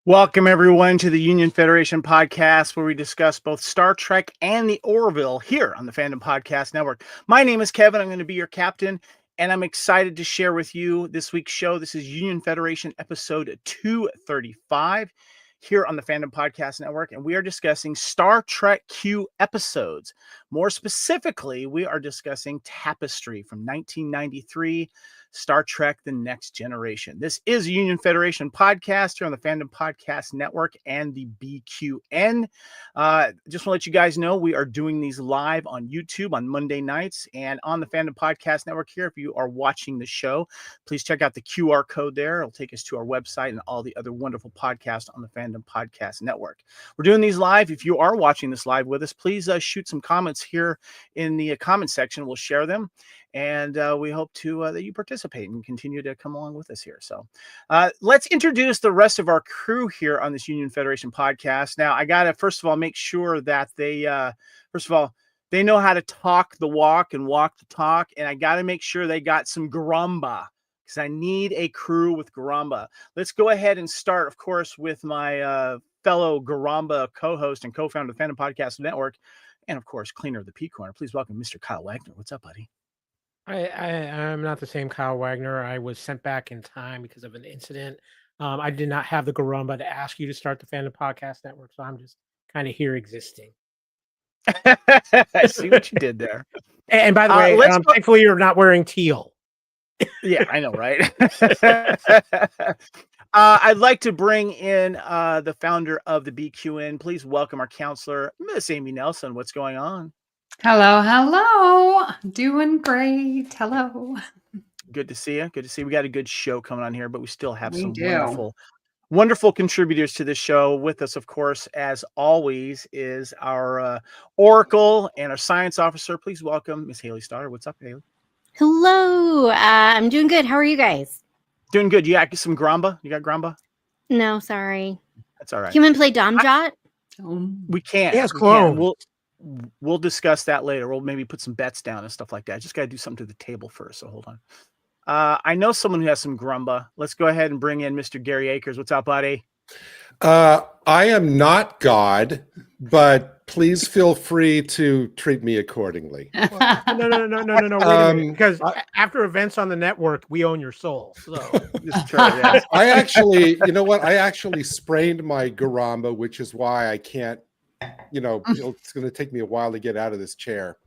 Welcome, everyone, to the Union Federation podcast, where we discuss both Star Trek and the Orville here on the Fandom Podcast Network. My name is Kevin. I'm going to be your captain, and I'm excited to share with you this week's show. This is Union Federation episode 235 here on the Fandom Podcast Network, and we are discussing Star Trek Q episodes. More specifically, we are discussing Tapestry from 1993, Star Trek The Next Generation. This is a Union Federation podcast here on the Fandom Podcast Network and the BQN. Just want to let you guys know we are doing these live on YouTube on Monday nights and on the Fandom Podcast Network here. If you are watching the show, please check out the QR code there. It'll take us to our website and all the other wonderful podcasts on the Fandom Podcast Network. We're doing these live. If you are watching this live with us, please shoot some comments here in the comment section. We'll share them. And we hope to that you participate and continue to come along with us here. So let's introduce the rest of our crew here on this Union Federation podcast. Now, I got to, first of all, make sure that they, they know how to talk the walk and walk the talk. And I got to make sure they got some garamba, because I need a crew with garamba. Let's go ahead and start, of course, with my fellow garamba co-host and co-founder of the Fandom Podcast Network, and, of course, cleaner of the P Corner. Please welcome Mr. Kyle Wagner. What's up, buddy? I'm not the same Kyle Wagner. I was sent back in time because of an incident. I did not have the garamba to ask you to start the Fandom Podcast Network, so I'm just kind of here existing. I see what you did there. And by the way, thankfully you're not wearing teal. Yeah, I know, right? I'd like to bring in the founder of the BQN. Please welcome our counselor, Miss Amy Nelson. What's going on? Hello. Doing great. Hello. Good to see you. Good to see you. We got a good show coming on here, but we still have some wonderful contributors to this show. With us, of course, as always, is our Oracle and our science officer. Please welcome Miss Haley Stoddard. What's up, Haley? Hello. I'm doing good. How are you guys? Doing good. You got some gramba? You got gramba? No, sorry. That's all right. Human play Domjot? We can't. Yes, clone. We'll discuss that later. We'll maybe put some bets down and stuff like that. I just got to do something to the table first, so hold on. I know someone who has some grumba. Let's go ahead and bring in Mr. Gary Akers. What's up, buddy? I am not God, but please feel free to treat me accordingly. No. Wait a minute, because after events on the network, we own your soul. So Just try it out. I actually, you know what? I actually sprained my garamba, which is why I can't. It's going to take me a while to get out of this chair.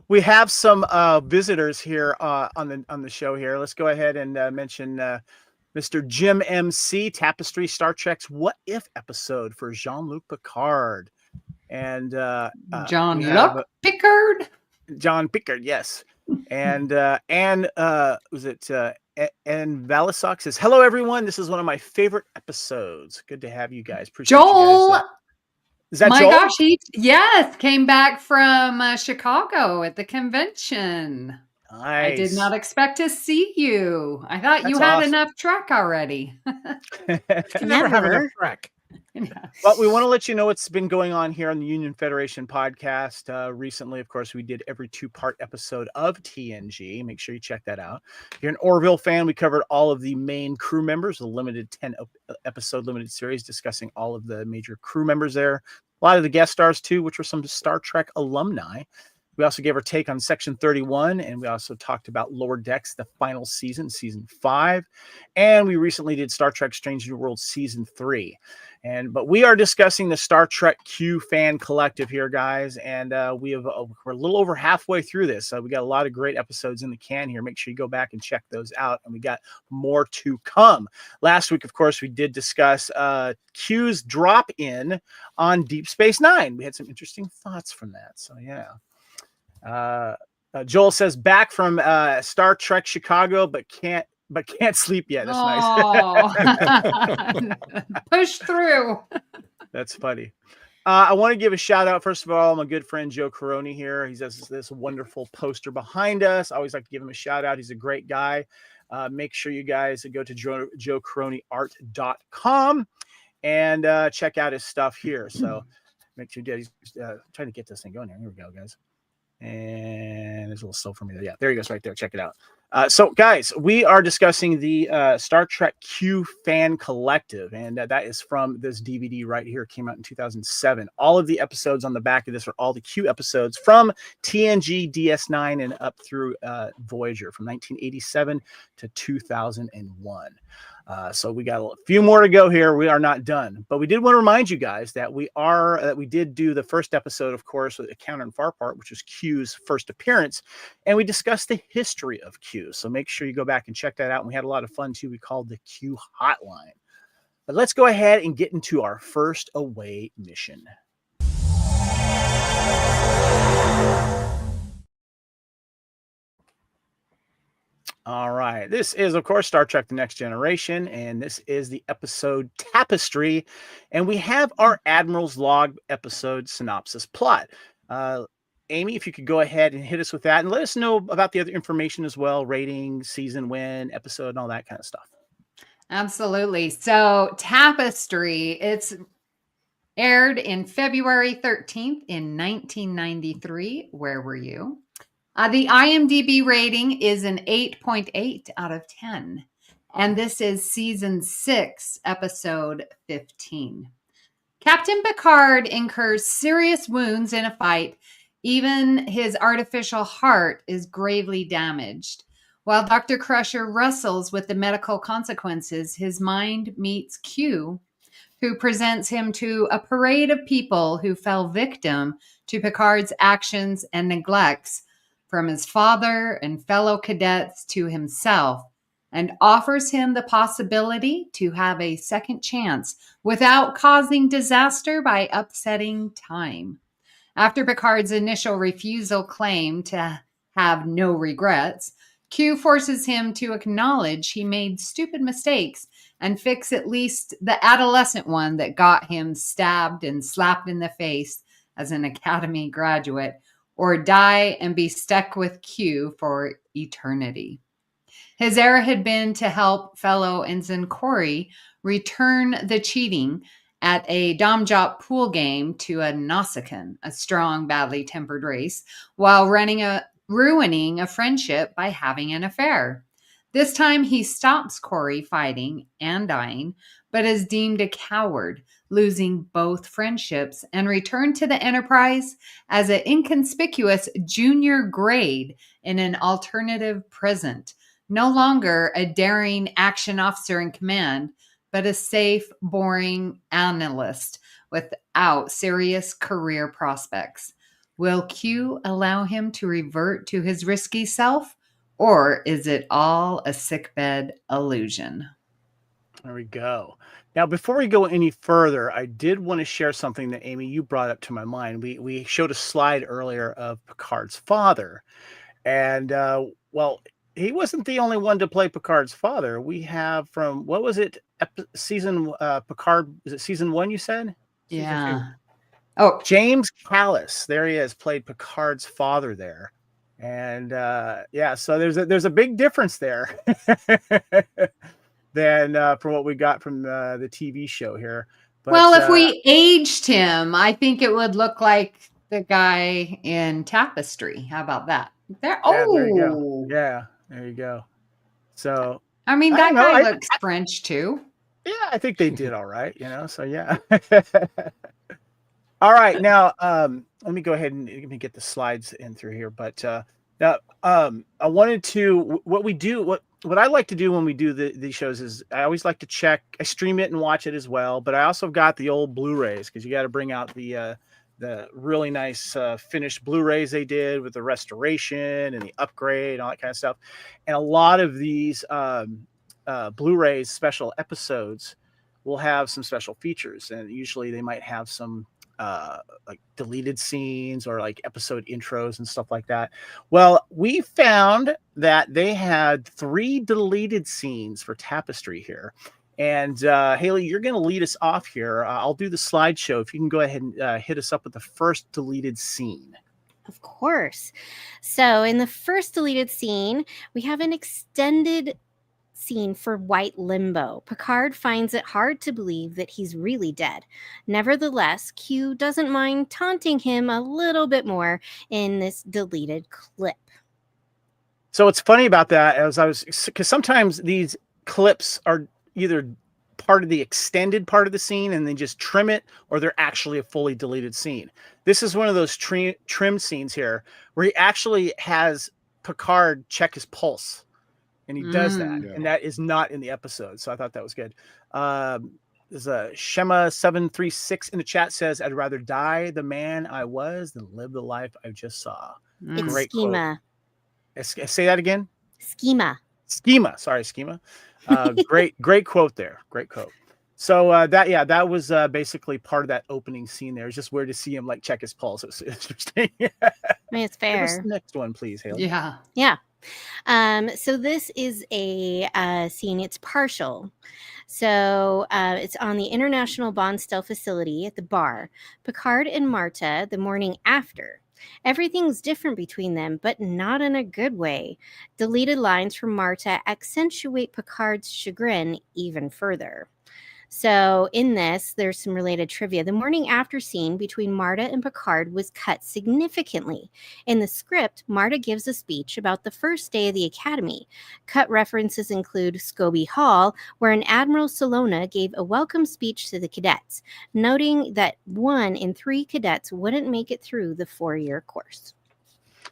We have some visitors here on the show here. Let's go ahead and mention Mr. Jim MC, Tapestry, Star Trek's What If episode for Jean-Luc Picard. And Jean-Luc Picard? John Pickard, yes. And was it and Valisock says, hello, everyone. This is one of my favorite episodes. Good to have you guys. Appreciate Joel. you guys. Is that My Joel? gosh, he came back from Chicago at the convention. Nice. I did not expect to see you. I thought you had enough Trek already. you never have enough Trek. Well, we want to let you know what's been going on here on the Union Federation podcast. Recently, of course, we did every 2-part episode of TNG. Make sure you check that out. If you're an Orville fan, we covered all of the main crew members, the limited 10-episode limited series discussing all of the major crew members there. A lot of the guest stars, too, which were some Star Trek alumni. We also gave our take on Section 31, and we also talked about Lower Decks, the final season, Season 5. And we recently did Star Trek Strange New Worlds Season 3. But we are discussing the Star Trek Q fan collective here, guys. And we're a little over halfway through this. We got a lot of great episodes in the can here. Make sure you go back and check those out. And we got more to come. Last week, of course, we did discuss Q's drop-in on Deep Space Nine. We had some interesting thoughts from that. So, yeah. Joel says back from Star Trek Chicago, but can't sleep yet. That's nice. Push through. That's funny. I want to give a shout out, first of all, my good friend Joe Caroni here. He has this wonderful poster behind us. I always like to give him a shout out. He's a great guy. Make sure you guys go to joecaroniart.com and check out his stuff here. So make sure he's trying to get this thing going here. Here we go, guys. And it's a little slow for me. Yeah, there he goes right there. Check it out. So, guys, we are discussing the Star Trek Q fan collective, and that is from this DVD right here. It came out in 2007. All of the episodes on the back of this are all the Q episodes from TNG, DS9, and up through Voyager from 1987 to 2001. So we got a few more to go here. We are not done, but we did want to remind you guys that we did do the first episode, of course, with Encounter in Farpart, which was Q's first appearance, and we discussed the history of Q. So make sure you go back and check that out. And we had a lot of fun too. We called the Q Hotline. But let's go ahead and get into our first away mission. All right. This is, of course, Star Trek The Next Generation, and this is the episode Tapestry. And we have our Admiral's Log episode synopsis plot. Amy, if you could go ahead and hit us with that and let us know about the other information as well, rating, season when, episode, and all that kind of stuff. Absolutely. So Tapestry, it's aired in February 13th in 1993. Where were you? The IMDb rating is an 8.8 out of 10. And this is season 6, episode 15. Captain Picard incurs serious wounds in a fight. Even his artificial heart is gravely damaged. While Dr. Crusher wrestles with the medical consequences, his mind meets Q, who presents him to a parade of people who fell victim to Picard's actions and neglects, from his father and fellow cadets to himself, and offers him the possibility to have a second chance without causing disaster by upsetting time. After Picard's initial refusal claim to have no regrets, Q forces him to acknowledge he made stupid mistakes and fix at least the adolescent one that got him stabbed and slapped in the face as an Academy graduate, or die and be stuck with Q for eternity. His error had been to help fellow ensign Corey return the cheating at a Domjot pool game to a Nausicaan, a strong, badly tempered race, while ruining a friendship by having an affair. This time he stops Corey fighting and dying, but is deemed a coward, losing both friendships, and returned to the Enterprise as an inconspicuous junior grade in an alternative present. No longer a daring action officer in command, but a safe, boring analyst without serious career prospects. Will Q allow him to revert to his risky self, or is it all a sickbed illusion? There we go. Now, before we go any further, I did want to share something that, Amy, you brought up to my mind. We showed a slide earlier of Picard's father. And, well, he wasn't the only one to play Picard's father. We have from, what was it, season, Picard, is it season 1 you said? Yeah. Oh, James Callis, there he is, played Picard's father there. And, yeah, so there's a big difference there. Than from what we got from the TV show here. But, well, if we aged him, I think it would look like the guy in Tapestry. How about that? There. Yeah, Oh, there you go. Yeah, there you go. So, I mean, I that don't know. guy looks French too. Yeah, I think they did all right, so yeah. All right, now let me go ahead and let me get the slides in through here. But now I wanted to what I like to do when we do these shows is I always like to check. I stream it and watch it as well, but I also got the old Blu-rays because you got to bring out the really nice finished Blu-rays they did with the restoration and the upgrade and all that kind of stuff. And a lot of these Blu-rays special episodes will have some special features, and usually they might have some like deleted scenes or like episode intros and stuff like that. Well, we found that they had 3 deleted scenes for Tapestry here. And Haley, you're going to lead us off here. I'll do the slideshow. If you can go ahead and hit us up with the first deleted scene. Of course. So in the first deleted scene, we have an extended scene for White Limbo. Picard finds it hard to believe that he's really dead. Nevertheless, Q doesn't mind taunting him a little bit more in this deleted clip. So what's funny about that, because sometimes these clips are either part of the extended part of the scene and they just trim it, or they're actually a fully deleted scene. This is one of those trimmed scenes here where he actually has Picard check his pulse, and he does that, Yeah. and that is not in the episode. So I thought that was good. There's a Shema736 in the chat says, "I'd rather die the man I was than live the life I just saw." It's Great schema. quote. Say that again. Schema. Sorry, schema. Great quote there. Great quote. So that was basically part of that opening scene there. It's just weird to see him like check his pulse. It's interesting. I mean, it's Give us fair. the next one, please, Haley. Yeah. Yeah. So this is a scene. It's partial. So it's on the International Bonstel facility at the bar. Picard and Marta the morning after. Everything's different between them, but not in a good way. Deleted lines from Marta accentuate Picard's chagrin even further. So in this, there's some related trivia. The morning after scene between Marta and Picard was cut significantly. In the script, Marta gives a speech about the first day of the academy. Cut references include Scobie Hall, where an Admiral Salona gave a welcome speech to the cadets, noting that 1 in 3 cadets wouldn't make it through the 4-year course.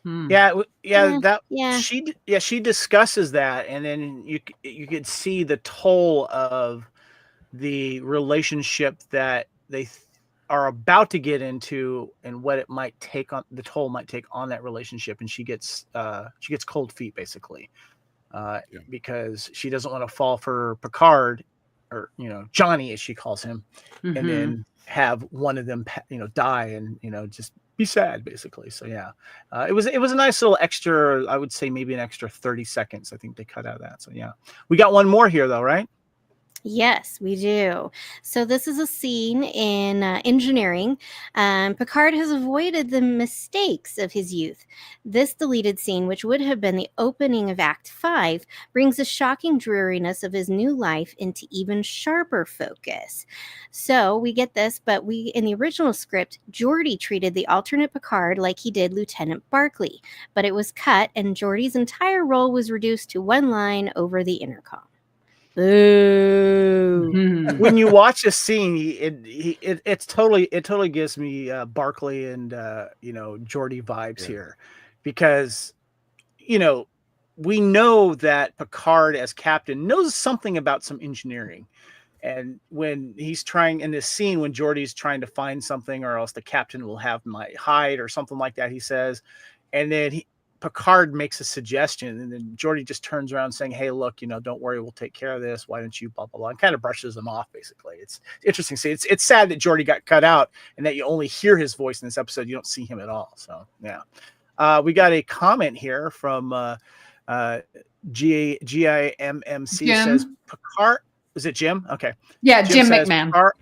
Yeah, Yeah. she discusses that, and then you could see the toll of the relationship that they are about to get into, and what it might take on the toll might take on that relationship. And she gets cold feet basically, because she doesn't want to fall for Picard, or Johnny as she calls him, and then have one of them die, and just be sad basically. So yeah, it was a nice little extra. I would say maybe an extra 30 seconds I think they cut out of that. So yeah, we got one more here though, right? Yes, we do. So this is a scene in engineering. Picard has avoided the mistakes of his youth. This deleted scene, which would have been the opening of Act 5, brings the shocking dreariness of his new life into even sharper focus. So we get this, but in the original script, Geordi treated the alternate Picard like he did Lieutenant Barclay, but it was cut, and Geordi's entire role was reduced to one line over the intercom. Boo. When you watch a scene, it totally gives me Barclay and Geordi vibes here, because we know that Picard as captain knows something about some engineering, and when he's trying in this scene, when Geordi's trying to find something, or else the captain will have my hide or something like that, he says, and then Picard makes a suggestion, and then Geordi just turns around saying, "Hey, look, don't worry, we'll take care of this. Why don't you blah blah blah?" And kind of brushes them off. Basically, it's interesting. See, it's sad that Geordi got cut out, and that you only hear his voice in this episode. You don't see him at all. So yeah, we got a comment here from GIMMC says Picard. Is it Jim? Okay. Yeah, Jim says, McMahon.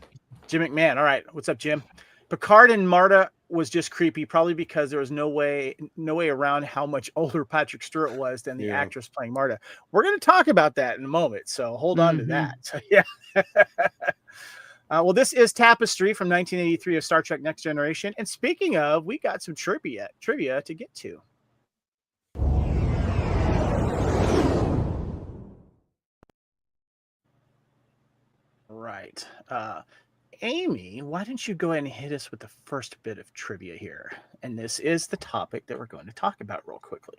Jim McMahon. All right. What's up, Jim? Picard and Marta was just creepy, probably because there was no way around how much older Patrick Stewart was than the actress playing Marta. We're going to talk about that in a moment, so hold on to that. So yeah. Well, this is Tapestry from 1983 of Star Trek Next Generation. And speaking of, we got some trivia to get to. Right. Amy, why don't you go ahead and hit us with the first bit of trivia here? And this is the topic that we're going to talk about real quickly.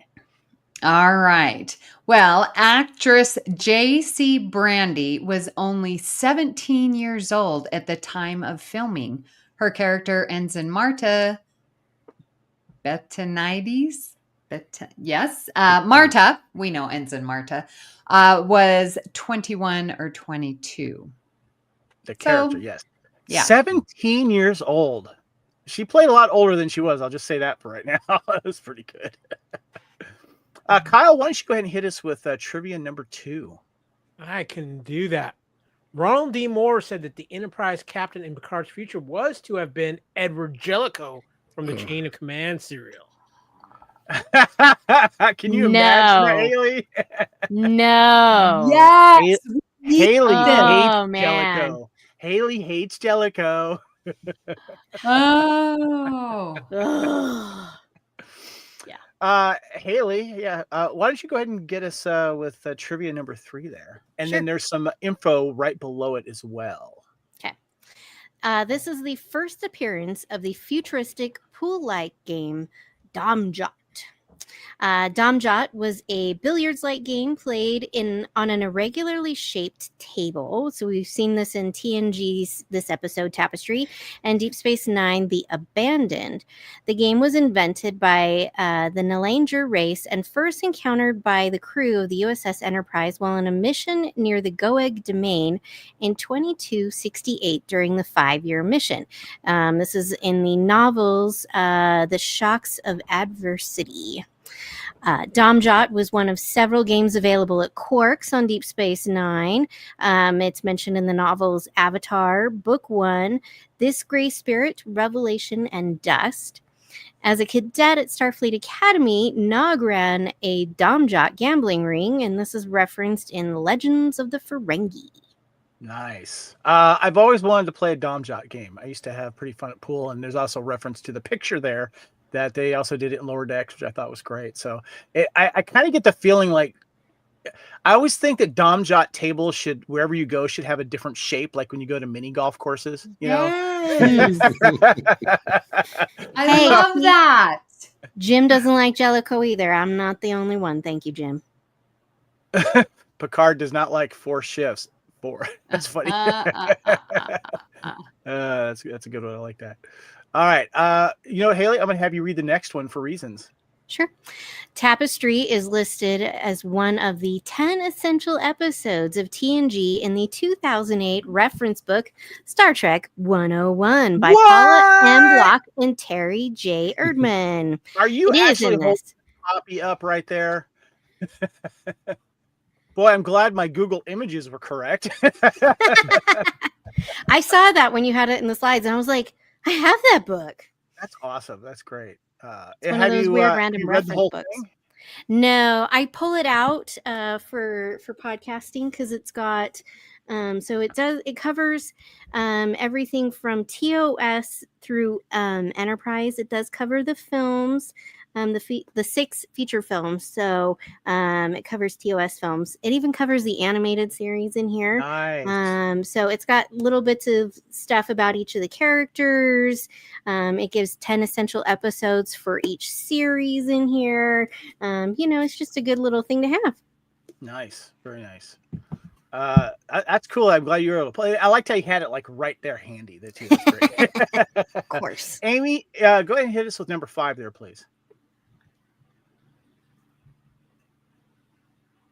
All right. Well, actress J.C. Brandy was only 17 years old at the time of filming. Her character, Ensign Marta Betanides, Marta, we know Ensign Marta, was 21 or 22. The character, yes. Yeah. 17 years old. She played a lot older than she was. I'll just say that for right now. That was pretty good. Kyle, why don't you go ahead and hit us with trivia number 2? I can do that. Ronald D. Moore said that the Enterprise captain in Picard's future was to have been Edward Jellicoe from the Chain of Command serial. Can you imagine that, Haley? No. Yes. Haley hates man. Jellicoe. Haley hates Jellicoe. Oh. Haley, yeah. Why don't you go ahead and get us with trivia number 3 there, and Sure. then there's some info right below it as well. Okay. This is the first appearance of the futuristic pool-like game Domjot. Domjot was a billiards-like game played on an irregularly shaped table. So we've seen this in TNG's this episode, Tapestry, and Deep Space Nine, The Abandoned. The game was invented by the Nalanger race and first encountered by the crew of the USS Enterprise while on a mission near the Goeg domain in 2268 during the 5-year mission. This is in the novels The Shocks of Adversity. Domjot was one of several games available at Quarks on Deep Space Nine. It's mentioned in the novels Avatar, Book 1, This Gray Spirit, Revelation, and Dust. As a cadet at Starfleet Academy, Nog ran a Domjot gambling ring, and this is referenced in Legends of the Ferengi. Nice. I've always wanted to play a Domjot game. I used to have pretty fun at pool, and there's also reference to the picture there that they also did it in Lower Decks, which I thought was great. So I kind of get the feeling like I always think that Domjot tables should, wherever you go, should have a different shape, like when you go to mini golf courses, you know? Yes. I Hey. love that. Jim doesn't like Jellicoe either. I'm not the only one. Thank you, Jim. Picard does not like 4 shifts. 4. That's funny. That's a good one. I like that. All right. Haley, I'm going to have you read the next one for reasons. Sure. Tapestry is listed as one of the 10 essential episodes of TNG in the 2008 reference book Star Trek 101 by Paula M. Block and Terry J. Erdman. Are you It is actually in holding this. the copy up right there? Boy, I'm glad my Google images were correct. I saw that when you had it in the slides, and I was like, I have that book. That's awesome. That's great. It's one of those weird random you read the reference whole books. thing? No, I pull it out for podcasting because it's got so it covers everything from TOS through Enterprise. It does cover the films, the 6 feature films. So it covers TOS films. It even covers the animated series in here. Nice. So it's got little bits of stuff about each of the characters. It gives 10 essential episodes for each series in here. It's just a good little thing to have. Nice. Very nice. That's cool. I'm glad you were able to play. I liked how you had it like right there handy. That's great. Of course. Amy, go ahead and hit us with number 5 there, please.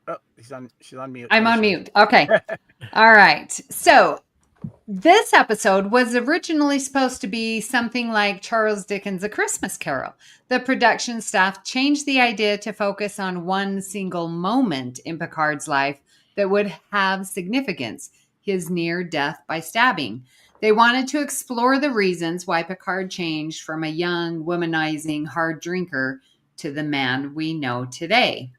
Oh, she's on mute. I'm on mute. Okay. All right. So this episode was originally supposed to be something like Charles Dickens' A Christmas Carol. The production staff changed the idea to focus on one single moment in Picard's life that would have significance, his near death by stabbing. They wanted to explore the reasons why Picard changed from a young, womanizing, hard drinker to the man we know today.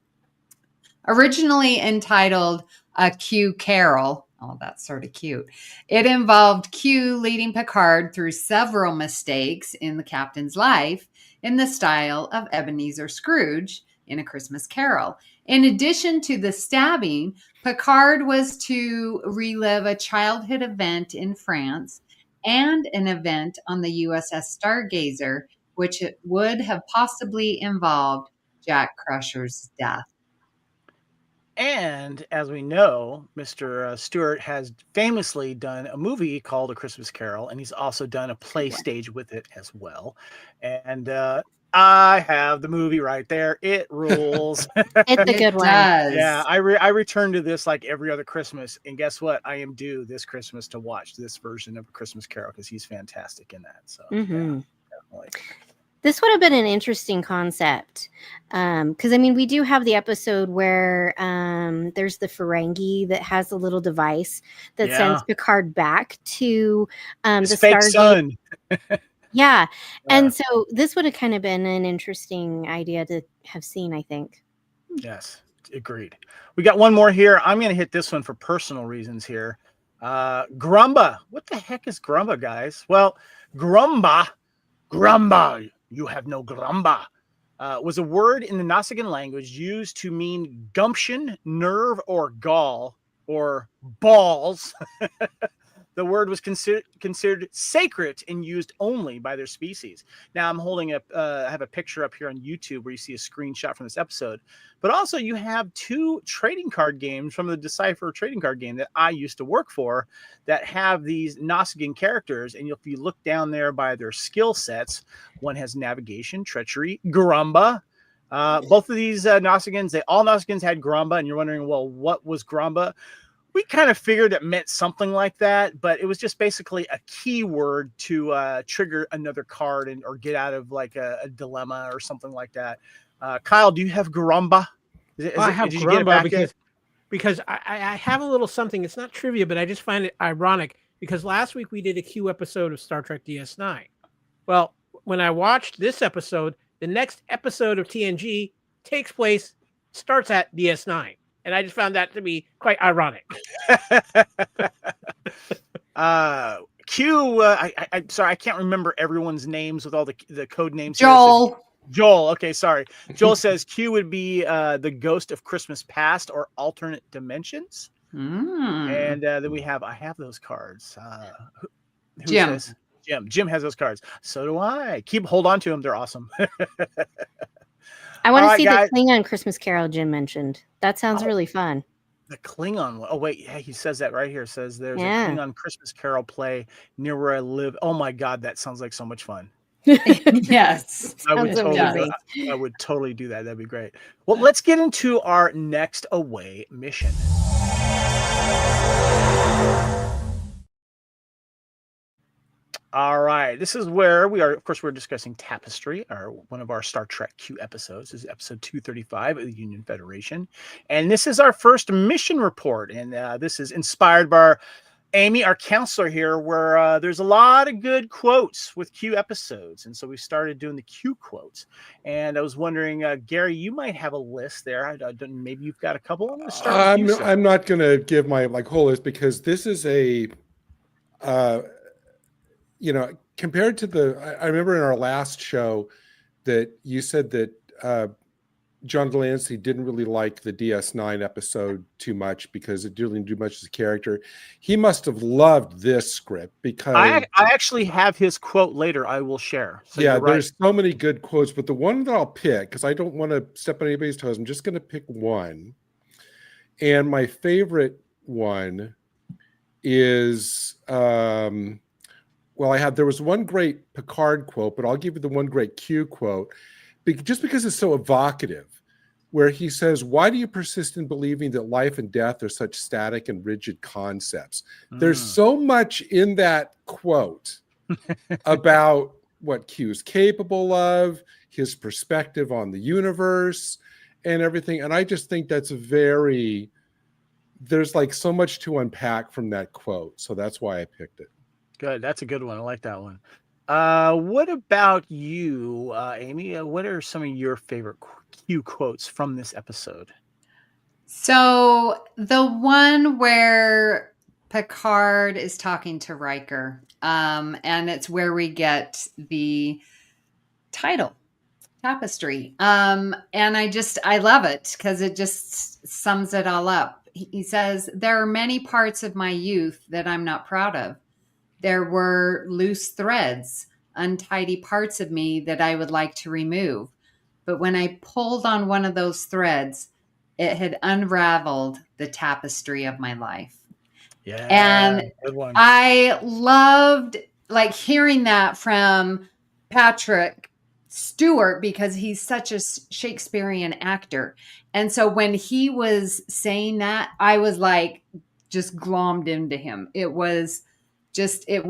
Originally entitled A Q Carol, oh, that's sort of cute. It involved Q leading Picard through several mistakes in the captain's life in the style of Ebenezer Scrooge in A Christmas Carol. In addition to the stabbing, Picard was to relive a childhood event in France and an event on the USS Stargazer, which would have possibly involved Jack Crusher's death. And as we know, Mr. Stewart has famously done a movie called A Christmas Carol, and he's also done a play stage with it as well. And I have the movie right there. It rules. It's a good one. Does. Yeah, I return to this like every other Christmas, and guess what? I am due this Christmas to watch this version of A Christmas Carol because he's fantastic in that. So yeah, definitely. This would have been an interesting concept because, we do have the episode where there's the Ferengi that has a little device that sends Picard back to His the fake Stargate. son. Yeah. And so this would have kind of been an interesting idea to have seen, I think. Yes, agreed. We got one more here. I'm going to hit this one for personal reasons here. Grumba. What the heck is Grumba, guys? Well, Grumba. You have no grumba. was a word in the Nausicaan language used to mean gumption, nerve, or gall, or balls. The word was considered sacred and used only by their species. Now I'm holding up, I have a picture up here on YouTube where you see a screenshot from this episode, but also you have 2 trading card games from the Decipher trading card game that I used to work for that have these Nausicaan characters. And if you look down there by their skill sets, one has navigation, treachery, Garamba. Both of these Nausicaans, all Nausicaans had Garamba, and you're wondering, well, what was Garamba? We kind of figured it meant something like that, but it was just basically a keyword to trigger another card or get out of like a dilemma or something like that. Kyle, do you have Garamba? I have Garamba because I have a little something. It's not trivia, but I just find it ironic because last week we did a Q episode of Star Trek DS9. Well, when I watched this episode, the next episode of TNG starts at DS9. And I just found that to be quite ironic. Q, I'm sorry, I can't remember everyone's names with all the code names. Joel. Here. Joel. Okay, sorry. Joel says Q would be the ghost of Christmas past or alternate dimensions. And then I have those cards. Who Jim. Says? Jim has those cards. So do I. Hold on to them. They're awesome. I want to see the Klingon Christmas Carol Jim mentioned. That sounds really fun. The Klingon one. Oh, wait. Yeah, he says that right here. It says there's a Klingon Christmas Carol play near where I live. Oh, my God. That sounds like so much fun. Yes. I would totally do that. That'd be great. Well, let's get into our next away mission. All right, this is where we are. Of course, we're discussing Tapestry, one of our Star Trek Q episodes. This is episode 235 of the Union Federation. And this is our first mission report. And this is inspired by Amy, our counselor here, where there's a lot of good quotes with Q episodes. And so we started doing the Q quotes. And I was wondering, Gary, you might have a list there. Maybe you've got a couple. I'm going to start with you, I'm not going to give my whole list because this is a... compared to I remember in our last show that you said that John de Lancie didn't really like the DS9 episode too much because it didn't do much as a character. He must have loved this script because I actually have his quote later. I will share. So yeah, there's so many good quotes, but the one that I'll pick, because I don't want to step on anybody's toes, I'm just going to pick one. And my favorite one is there was one great Picard quote, but I'll give you the one great Q quote, just because it's so evocative, where he says, "Why do you persist in believing that life and death are such static and rigid concepts?" There's so much in that quote about what Q's capable of, his perspective on the universe and everything. And I just think that's there's like so much to unpack from that quote. So that's why I picked it. Good. That's a good one. I like that one. What about you, Amy? What are some of your favorite Q quotes from this episode? So the one where Picard is talking to Riker, and it's where we get the title, Tapestry. And I love it because it just sums it all up. He says, "There are many parts of my youth that I'm not proud of. There were loose threads, untidy parts of me that I would like to remove. But when I pulled on one of those threads, it had unraveled the tapestry of my life." Yeah. And good one. I loved hearing that from Patrick Stewart because he's such a Shakespearean actor. And so when he was saying that, I was just glommed into him. It was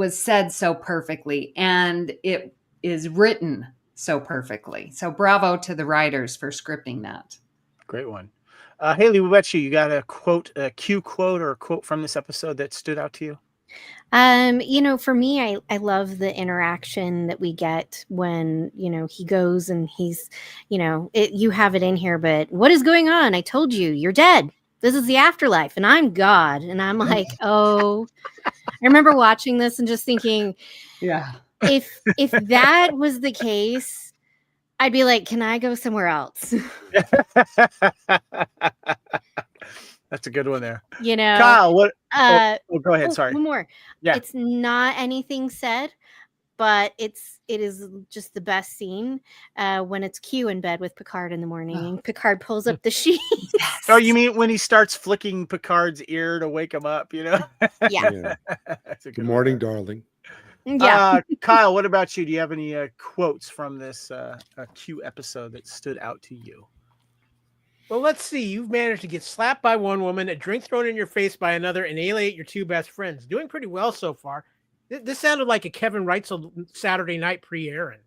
said so perfectly, and it is written so perfectly. So bravo to the writers for scripting that. Great one. Haley, what about you? You got a quote, a Q quote or a quote from this episode that stood out to you? For me, I love the interaction that we get when, he goes and he's, you have it in here, but what is going on? I told you, you're dead. This is the afterlife and I'm God. And I'm like, oh, I remember watching this and just thinking, yeah, if that was the case, I'd be like, can I go somewhere else? That's a good one there. You know, Kyle, what? Go ahead. oh, Sorry. one more. Yeah. It's not anything said, but it is just the best scene when it's Q in bed with Picard in the morning, and Picard pulls up the sheet. Oh, you mean when he starts flicking Picard's ear to wake him up? You know. Yeah. That's a Good good morning, one there. darling. Yeah. Kyle, what about you? Do you have any quotes from this Q episode that stood out to you? Well, let's see. You've managed to get slapped by one woman, a drink thrown in your face by another, and alienate your two best friends. Doing pretty well so far. This sounded like a Kevin Reitzel Saturday night pre-airing.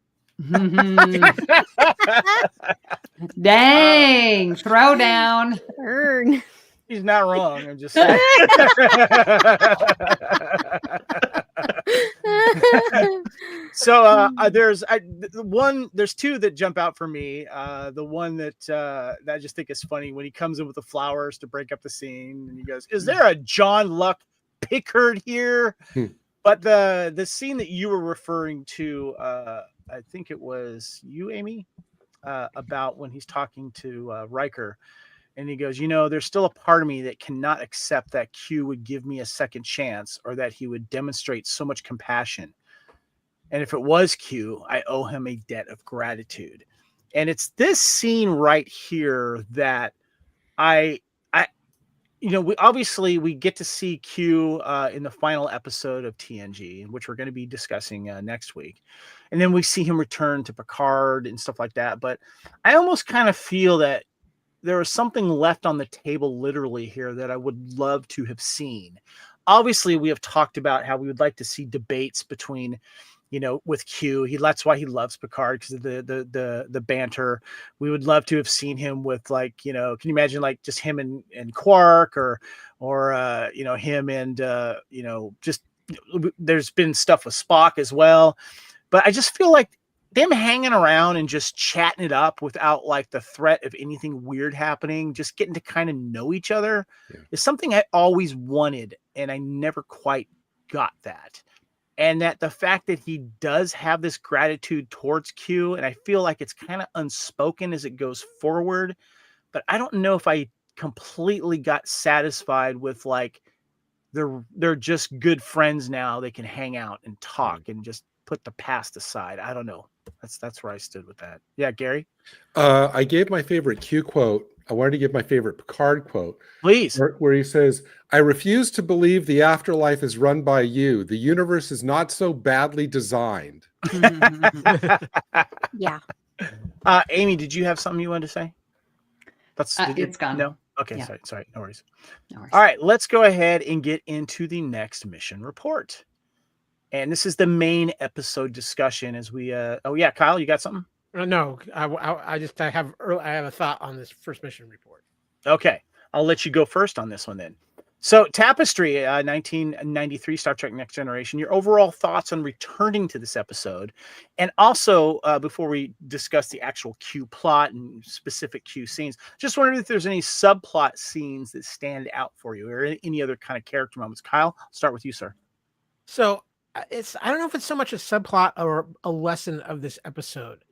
Dang, throw down. Burn. He's not wrong. I'm just saying. So there's two that jump out for me. The one that I just think is funny when he comes in with the flowers to break up the scene, and he goes, "Is there a John Luck Pickard here?" But the scene that you were referring to, I think it was you, Amy, about when he's talking to Riker. And he goes, there's still a part of me that cannot accept that Q would give me a second chance or that he would demonstrate so much compassion. And if it was Q, I owe him a debt of gratitude. And it's this scene right here that we get to see Q in the final episode of TNG, which we're going to be discussing next week. And then we see him return to Picard and stuff like that. But I almost kind of feel that there was something left on the table literally here that I would love to have seen. Obviously, we have talked about how we would like to see debates between, with Q. That's why he loves Picard, because of the banter. We would love to have seen him with can you imagine just him and Quark or him and just there's been stuff with Spock as well. But I just feel like them hanging around and just chatting it up without the threat of anything weird happening, just getting to kind of know each other is something I always wanted. And I never quite got that. And that the fact that he does have this gratitude towards Q, and I feel like it's kind of unspoken as it goes forward, but I don't know if I completely got satisfied with they're just good friends now. They can hang out and talk and just put the past aside. I don't know. That's where I stood with that. Yeah, Gary? I gave my favorite Q quote. I wanted to give my favorite Picard quote. Please. Where he says, "I refuse to believe the afterlife is run by you. The universe is not so badly designed." Yeah. Amy, did you have something you wanted to say? It's gone. No? Okay, Yeah. sorry. No worries. No worries. All right, let's go ahead and get into the next mission report. And this is the main episode discussion as we Kyle, you got something? No, I have a thought on this first mission report. Okay, I'll let you go first on this one then. So Tapestry, 1993 Star Trek Next Generation, your overall thoughts on returning to this episode. And also, before we discuss the actual Q plot and specific Q scenes, just wondering if there's any subplot scenes that stand out for you or any other kind of character moments. Kyle, I'll start with you, sir. So I don't know if it's so much a subplot or a lesson of this episode.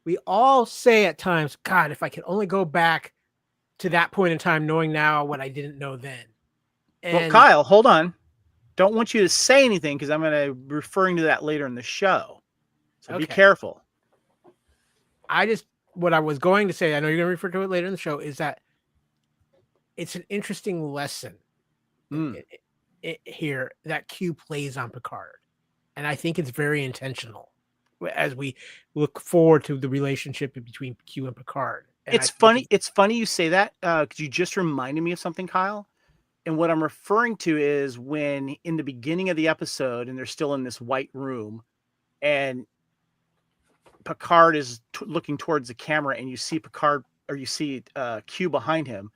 We all say at times, God, if I could only go back to that point in time, knowing now what I didn't know then. And well, Kyle, hold on. Don't want you to say anything because I'm going to be referring to that later in the show. So be careful. What I was going to say, I know you're going to refer to it later in the show, is that it's an interesting lesson here that Q plays on Picard. And I think it's very intentional as we look forward to the relationship between Q and Picard. And it's funny you say that because you just reminded me of something, Kyle. And what I'm referring to is when in the beginning of the episode and they're still in this white room and Picard is looking towards the camera and you see Picard or you see Q behind him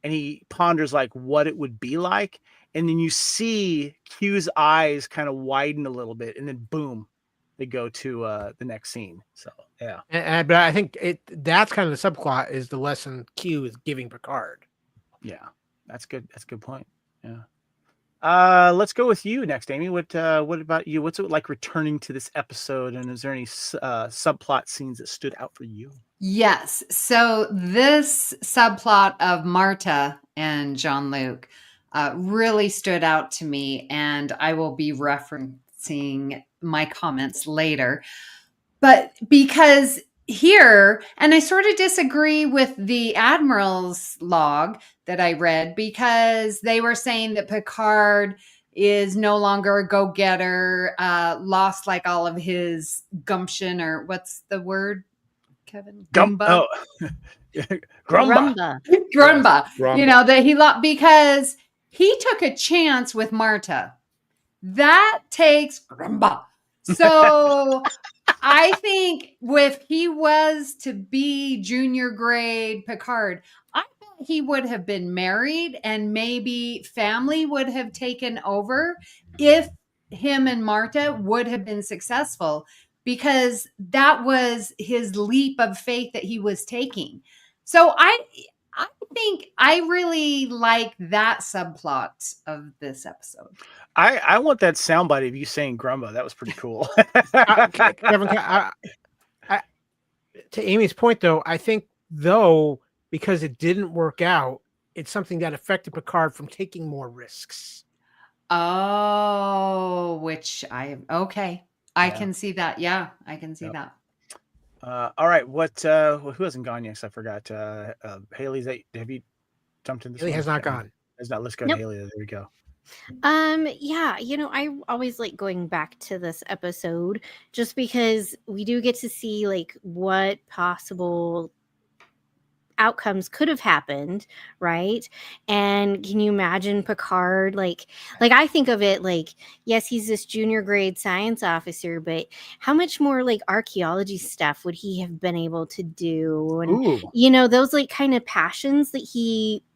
and he ponders what it would be like. And then you see Q's eyes kind of widen a little bit and then boom, they go to the next scene. So, yeah. But I think that's kind of the subplot is the lesson Q is giving Picard. Yeah, that's good. That's a good point. Yeah. Let's go with you next, Amy. What about you? What's it like returning to this episode, and is there any subplot scenes that stood out for you? Yes. So this subplot of Marta and Jean-Luc really stood out to me, and I will be referencing my comments later. But because here, and I sort of disagree with the Admiral's log that I read, because they were saying that Picard is no longer a go-getter, lost like all of his gumption, or what's the word, Kevin? Grumba. Grumba. Grumba. Grumba. You know, that he lost because he took a chance with Marta. That takes Grumba. So I think if he was to be junior grade Picard, I bet he would have been married and maybe family would have taken over if him and Marta would have been successful, because that was his leap of faith that he was taking. So I think I really like that subplot of this episode. I want that soundbite of you saying Grumba. That was pretty cool. Kevin, to Amy's point, though, I think, because it didn't work out, it's something that affected Picard from taking more risks. Oh, okay. I Yeah. can see that. Yeah, I can see that. All right. Who hasn't gone yet? I forgot. Haley's. Have you jumped in this? Haley one? has not gone. Has not. Let's go, Nope. Haley. There we go. Yeah, I always like going back to this episode just because we do get to see like what possible outcomes could have happened, right? And can you imagine Picard like I think of it like, yes, he's this junior grade science officer, but how much more like archaeology stuff would he have been able to do? And Ooh. those like kind of passions that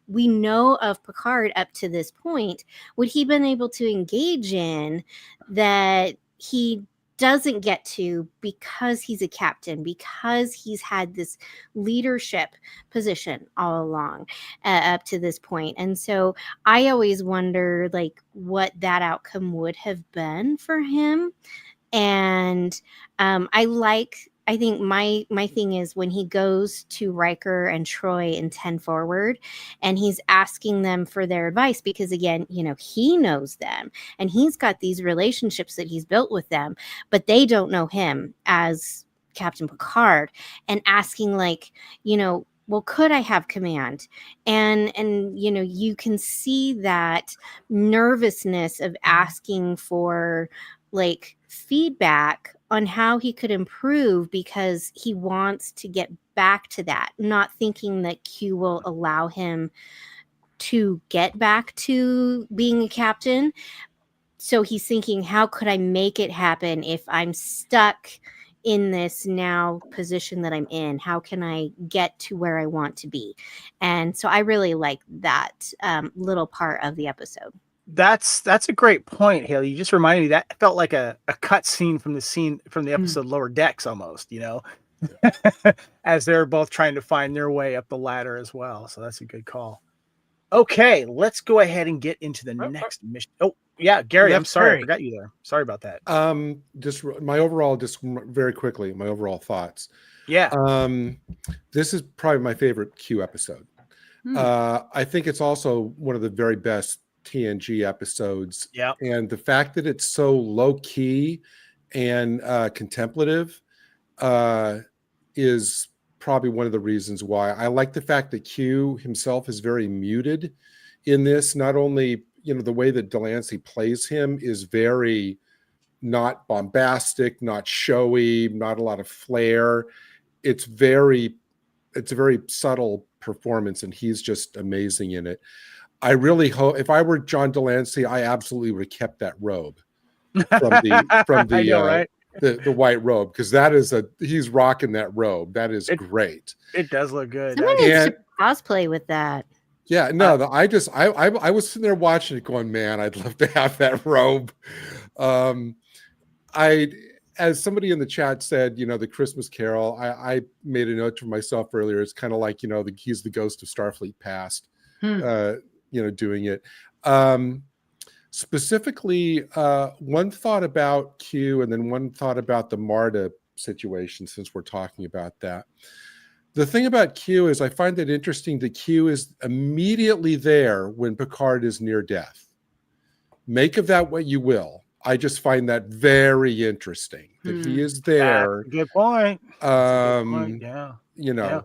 we know of Picard up to this point, would he been able to engage in that he doesn't get to because he's a captain, because he's had this leadership position all along up to this point. And so I always wonder like what that outcome would have been for him. And I think my thing is when he goes to Riker and Troy in 10 Forward and he's asking them for their advice, because again, he knows them and he's got these relationships that he's built with them, but they don't know him as Captain Picard, and asking like, well, could I have command? And you can see that nervousness of asking for like feedback on how he could improve, because he wants to get back to that, not thinking that Q will allow him to get back to being a captain. So he's thinking, how could I make it happen if I'm stuck in this now position that I'm in? How can I get to where I want to be? And so I really like that little part of the episode. That's a great point, Haley. You just reminded me that felt like a cut scene from the episode Lower Decks almost, as they're both trying to find their way up the ladder as well. So that's a good call. Okay, let's go ahead and get into the next mission. Oh, yeah, Gary, I'm sorry. I forgot you there. Sorry about that. Just very quickly, my overall thoughts. Yeah. This is probably my favorite Q episode. I think it's also one of the very best TNG episodes. Yeah. And the fact that it's so low key and contemplative is probably one of the reasons why. I like the fact that Q himself is very muted in this. Not only, the way that de Lancie plays him is very not bombastic, not showy, not a lot of flair. It's a very subtle performance, and he's just amazing in it. I really hope, if I were John de Lancie, I absolutely would have kept that robe from the white robe, because he's rocking that robe. That is great. It does look good. Someone needs to cosplay with that. Yeah, no, I was sitting there watching it going, man, I'd love to have that robe. As somebody in the chat said, the Christmas Carol, I made a note for myself earlier. It's kind of like, he's the ghost of Starfleet Past, doing it. Specifically, one thought about Q and then one thought about the Marta situation, since we're talking about that. The thing about Q is I find it interesting that Q is immediately there when Picard is near death. Make of that what you will. I just find that very interesting that he is there. Good point. Yeah. You know, Yeah.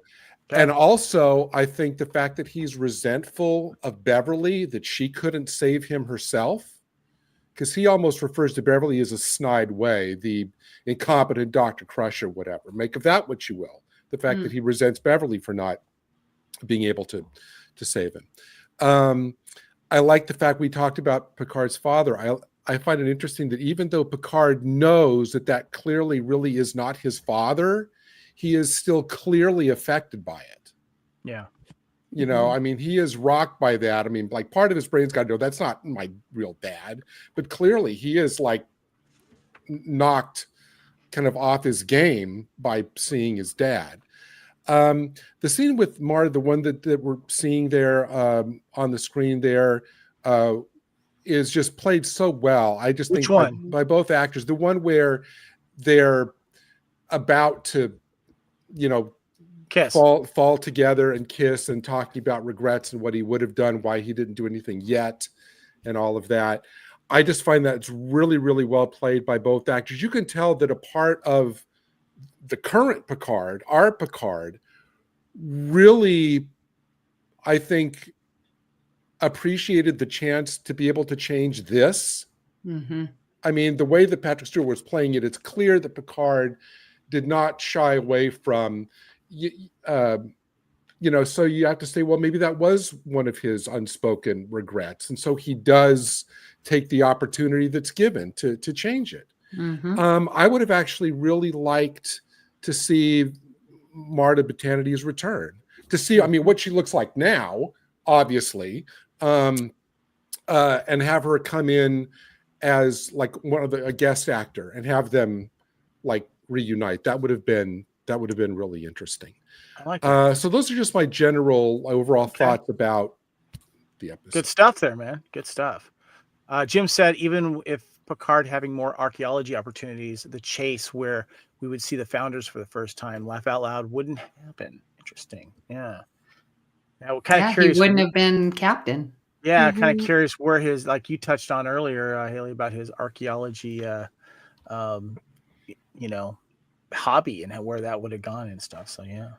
Okay. And also I think the fact that he's resentful of Beverly, that she couldn't save him herself, because he almost refers to Beverly as a snide way, the incompetent Dr. Crusher, whatever. Make of that what you will. The fact that he resents Beverly for not being able to save him. I like the fact we talked about Picard's father. I find it interesting that even though Picard knows that clearly really is not his father, he is still clearly affected by it. Yeah. You know, I mean, he is rocked by that. I mean, like, part of his brain's got to know that's not my real dad, but clearly he is like knocked kind of off his game by seeing his dad. The scene with Marta, the one that we're seeing there on the screen there, is just played so well. I just think by both actors. The one where they're about to, you know, kiss, fall together and kiss, and talking about regrets and what he would have done, why he didn't do anything yet, and all of that. I just find that it's really, really well played by both actors. You can tell that a part of the current Picard, our Picard, really, I think, appreciated the chance to be able to change this. I mean, the way that Patrick Stewart was playing it, it's clear that Picard did not shy away from, you know, so you have to say, well, maybe that was one of his unspoken regrets. And so he does take the opportunity that's given to change it. I would have actually really liked to see Marta Botanity's return, to see, I mean, what she looks like now, obviously, and have her come in as like a guest actor and have them like reunite. That would have been really interesting. I like it. So those are just my general overall thoughts about the episode. Good stuff there, man. Good stuff. Jim said, even if Picard having more archaeology opportunities, the chase where we would see the founders for the first time, laugh out loud, wouldn't happen. Interesting. Yeah. Now, kind of curious. He wouldn't have been captain. Yeah, kind of curious where his, like you touched on earlier, Haley, about his archaeology, you know, hobby and where that would have gone and stuff. So yeah.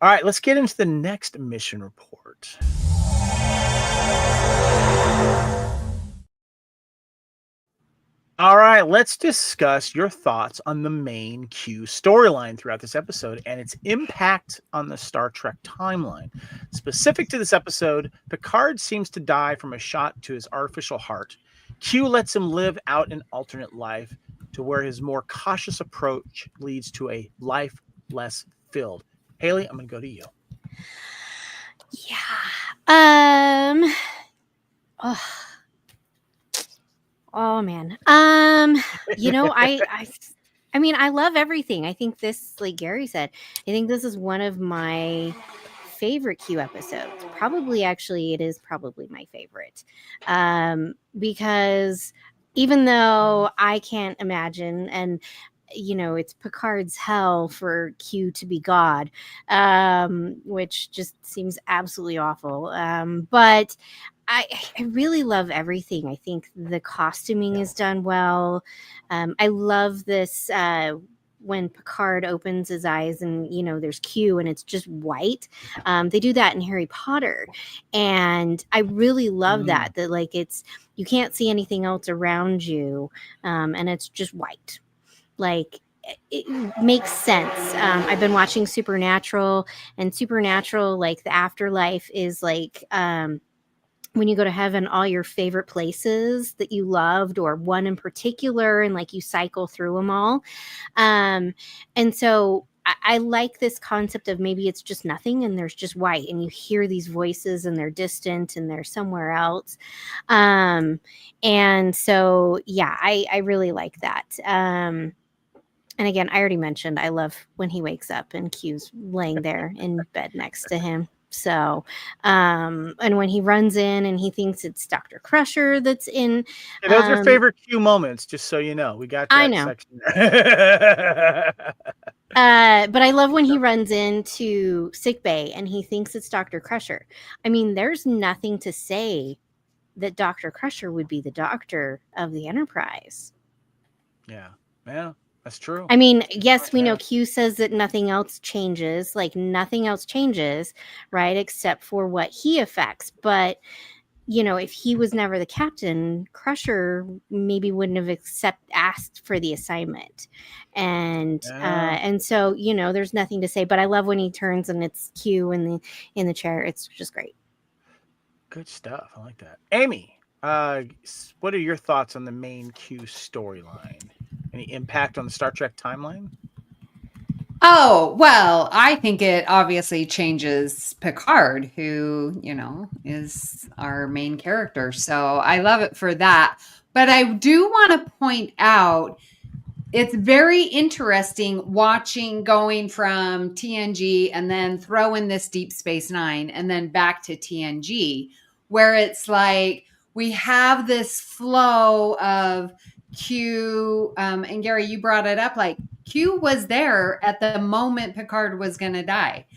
All right, let's get into the next mission report. All right, let's discuss your thoughts on the main Q storyline throughout this episode and its impact on the Star Trek timeline. Specific to this episode, Picard seems to die from a shot to his artificial heart. Q lets him live out an alternate life to where his more cautious approach leads to a life less filled. Haley, I'm going to go to you. Yeah. Oh man. You know, I mean, I love everything. I think this, like Gary said, I think this is one of my favorite Q episodes. It is probably my favorite. Because even though I can't imagine, and you know, it's Picard's hell for Q to be God, which just seems absolutely awful. But I really love everything. I think the costuming is done well. I love this when Picard opens his eyes and, you know, there's Q and it's just white. They do that in Harry Potter. And I really love that like you can't see anything else around you. And it's just white. Like, it makes sense. I've been watching Supernatural, and Supernatural, like the afterlife is like when you go to heaven, all your favorite places that you loved, or one in particular, and like you cycle through them all. And so I like this concept of maybe it's just nothing and there's just white, and you hear these voices and they're distant and they're somewhere else. And so, yeah, I really like that. And again, I already mentioned I love when he wakes up and Q's laying there in bed next to him. So, and when he runs in and he thinks it's Dr. Crusher that's in. Yeah, those are favorite Q moments, just so you know. We got that I know. section there. But I love when he runs into sickbay and he thinks it's Dr. Crusher. I mean, there's nothing to say that Dr. Crusher would be the doctor of the Enterprise. Yeah, that's true. I mean, yes, we know Q says that nothing else changes, right, except for what he affects. But, if he was never the captain, Crusher maybe wouldn't have asked for the assignment. And so, there's nothing to say. But I love when he turns and it's Q in the chair. It's just great. Good stuff. I like that. Amy, what are your thoughts on the main Q storyline? Any impact on the Star Trek timeline? Oh, well, I think it obviously changes Picard, who, is our main character. So I love it for that. But I do want to point out, it's very interesting watching going from TNG and then throw in this Deep Space Nine and then back to TNG, where it's like we have this flow of Q, and Gary, you brought it up, like Q was there at the moment Picard was going to die.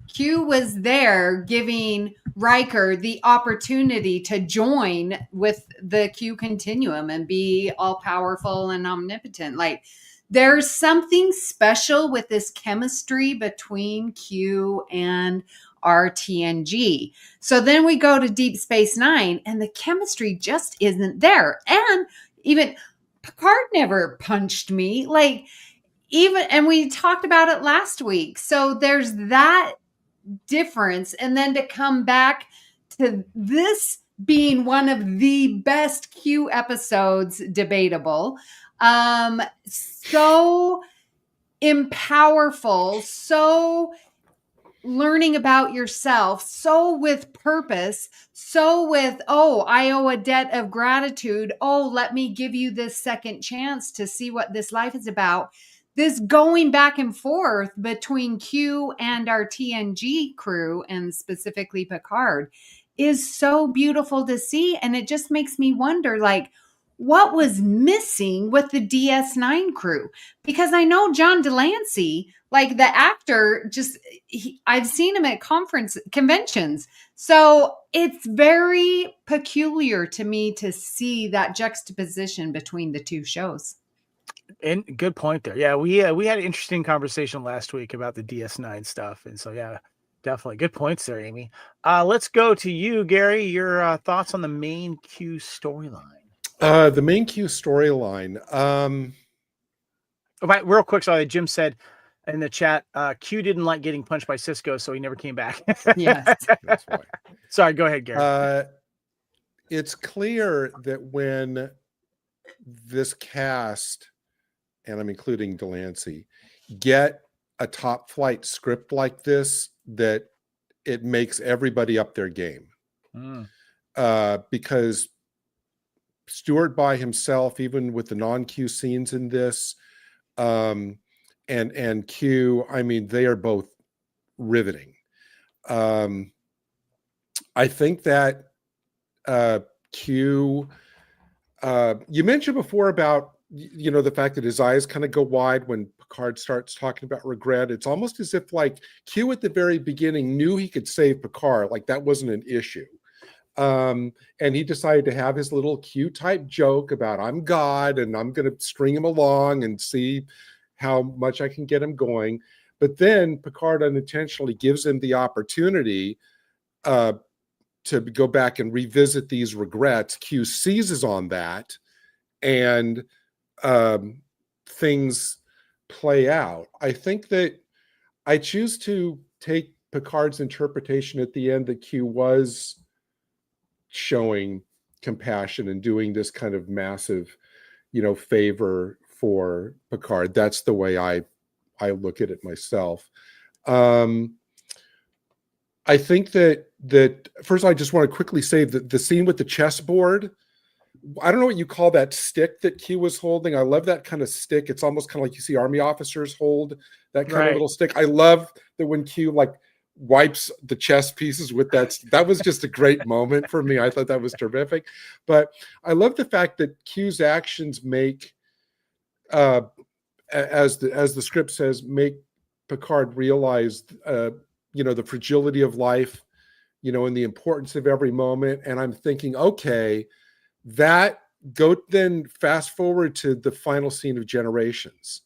Q was there giving Riker the opportunity to join with the Q continuum and be all powerful and omnipotent. Like, there's something special with this chemistry between Q and our TNG. So then we go to Deep Space Nine and the chemistry just isn't there. And even Picard never punched me. And we talked about it last week. So there's that difference. And then to come back to this being one of the best Q episodes, debatable, so empowerful, so learning about yourself, so with purpose, so with, I owe a debt of gratitude. Let me give you this second chance to see what this life is about. This going back and forth between Q and our TNG crew, and specifically Picard, is so beautiful to see. And it just makes me wonder, what was missing with the DS9 crew? Because I know John de Lancie, the actor, I've seen him at conventions. So it's very peculiar to me to see that juxtaposition between the two shows. And good point there. Yeah, we had an interesting conversation last week about the DS9 stuff. And so, yeah, definitely good points there, Amy. Let's go to you, Gary. Your thoughts on the main Q storyline. The main Q storyline. Real quick, sorry, Jim said in the chat, Q didn't like getting punched by Cisco, so he never came back. Yes. That's why. Sorry, go ahead, Gary. It's clear that when this cast, and I'm including de Lancie, get a top flight script like this, that it makes everybody up their game. Because Stewart by himself, even with the non-Q scenes in this, and Q, I mean, they are both riveting. I think that Q, you mentioned before about, the fact that his eyes kind of go wide when Picard starts talking about regret. It's almost as if Q at the very beginning knew he could save Picard, that wasn't an issue. And he decided to have his little Q type joke about, I'm God and I'm going to string him along and see how much I can get him going. But then Picard unintentionally gives him the opportunity to go back and revisit these regrets. Q seizes on that, and things play out. I think that I choose to take Picard's interpretation at the end that Q was showing compassion and doing this kind of massive, favor for Picard. That's the way I look at it myself. I think that first, I just want to quickly say that the scene with the chessboard, I don't know what you call that stick that Q was holding. I love that kind of stick. It's almost kind of like you see army officers hold that kind of little stick. I love that when Q wipes the chess pieces with that was just a great moment for me. I thought that was terrific. But I love the fact that Q's actions make, as the script says, make Picard realize, the fragility of life, and the importance of every moment. And I'm thinking, okay, then fast forward to the final scene of Generations,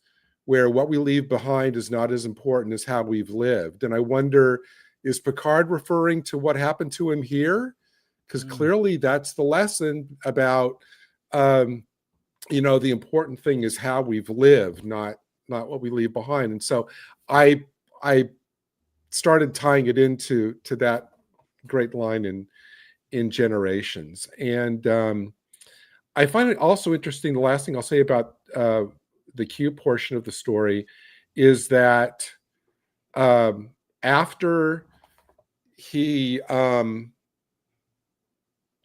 where what we leave behind is not as important as how we've lived. And I wonder, is Picard referring to what happened to him here? Because clearly that's the lesson about, the important thing is how we've lived, not what we leave behind. And so I started tying it into that great line in Generations. And I find it also interesting. The last thing I'll say about the Q portion of the story is that after he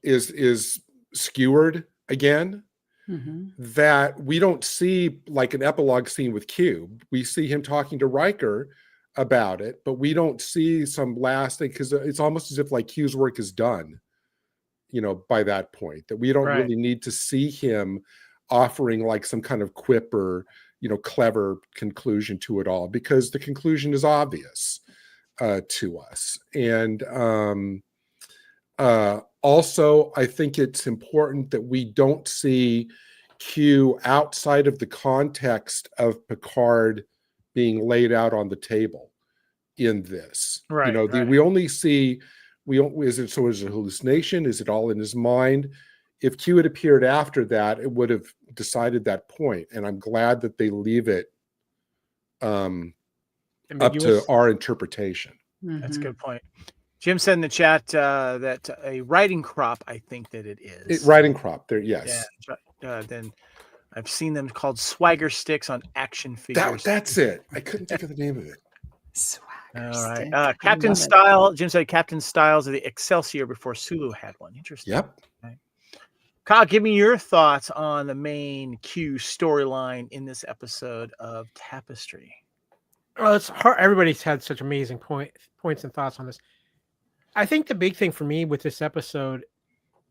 is skewered again, that we don't see like an epilogue scene with Q. We see him talking to Riker about it, but we don't see some lasting, because it's almost as if like Q's work is done, by that point, that we don't really need to see him offering like some kind of quip or, clever conclusion to it all, because the conclusion is obvious to us. And also, I think it's important that we don't see Q outside of the context of Picard being laid out on the table in this. We only see, is it a hallucination? Is it all in his mind? If Q had appeared after that, it would have decided that point. And I'm glad that they leave it up to our interpretation. That's a good point. Jim said in the chat that a writing crop, I think that it is. Writing crop, there, yes. Yeah, then I've seen them called swagger sticks on action figures. That's it. I couldn't think of the name of it. Swagger All right. stick. Captain Style, Jim said Captain Styles of the Excelsior before Sulu had one. Interesting. Yep. Okay. Kyle, give me your thoughts on the main Q storyline in this episode of Tapestry. Well, it's hard. Everybody's had such amazing points and thoughts on this. I think the big thing for me with this episode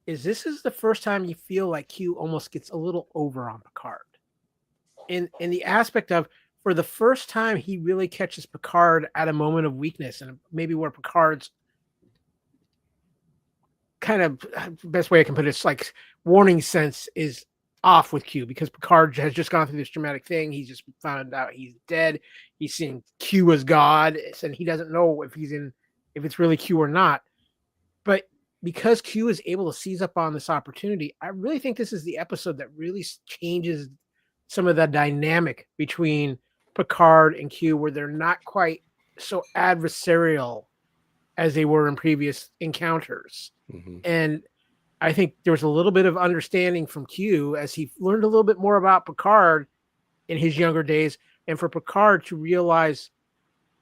is this is the first time you feel like Q almost gets a little over on Picard. In the aspect of, for the first time, he really catches Picard at a moment of weakness, and maybe where Picard's kind of, best way I can put it, it's like warning sense is off with Q, because Picard has just gone through this dramatic thing. He's just found out he's dead. He's seeing Q as God, and he doesn't know if it's really Q or not. But because Q is able to seize up on this opportunity, I really think this is the episode that really changes some of the dynamic between Picard and Q, where they're not quite so adversarial as they were in previous encounters. And I think there was a little bit of understanding from Q as he learned a little bit more about Picard in his younger days, and for Picard to realize,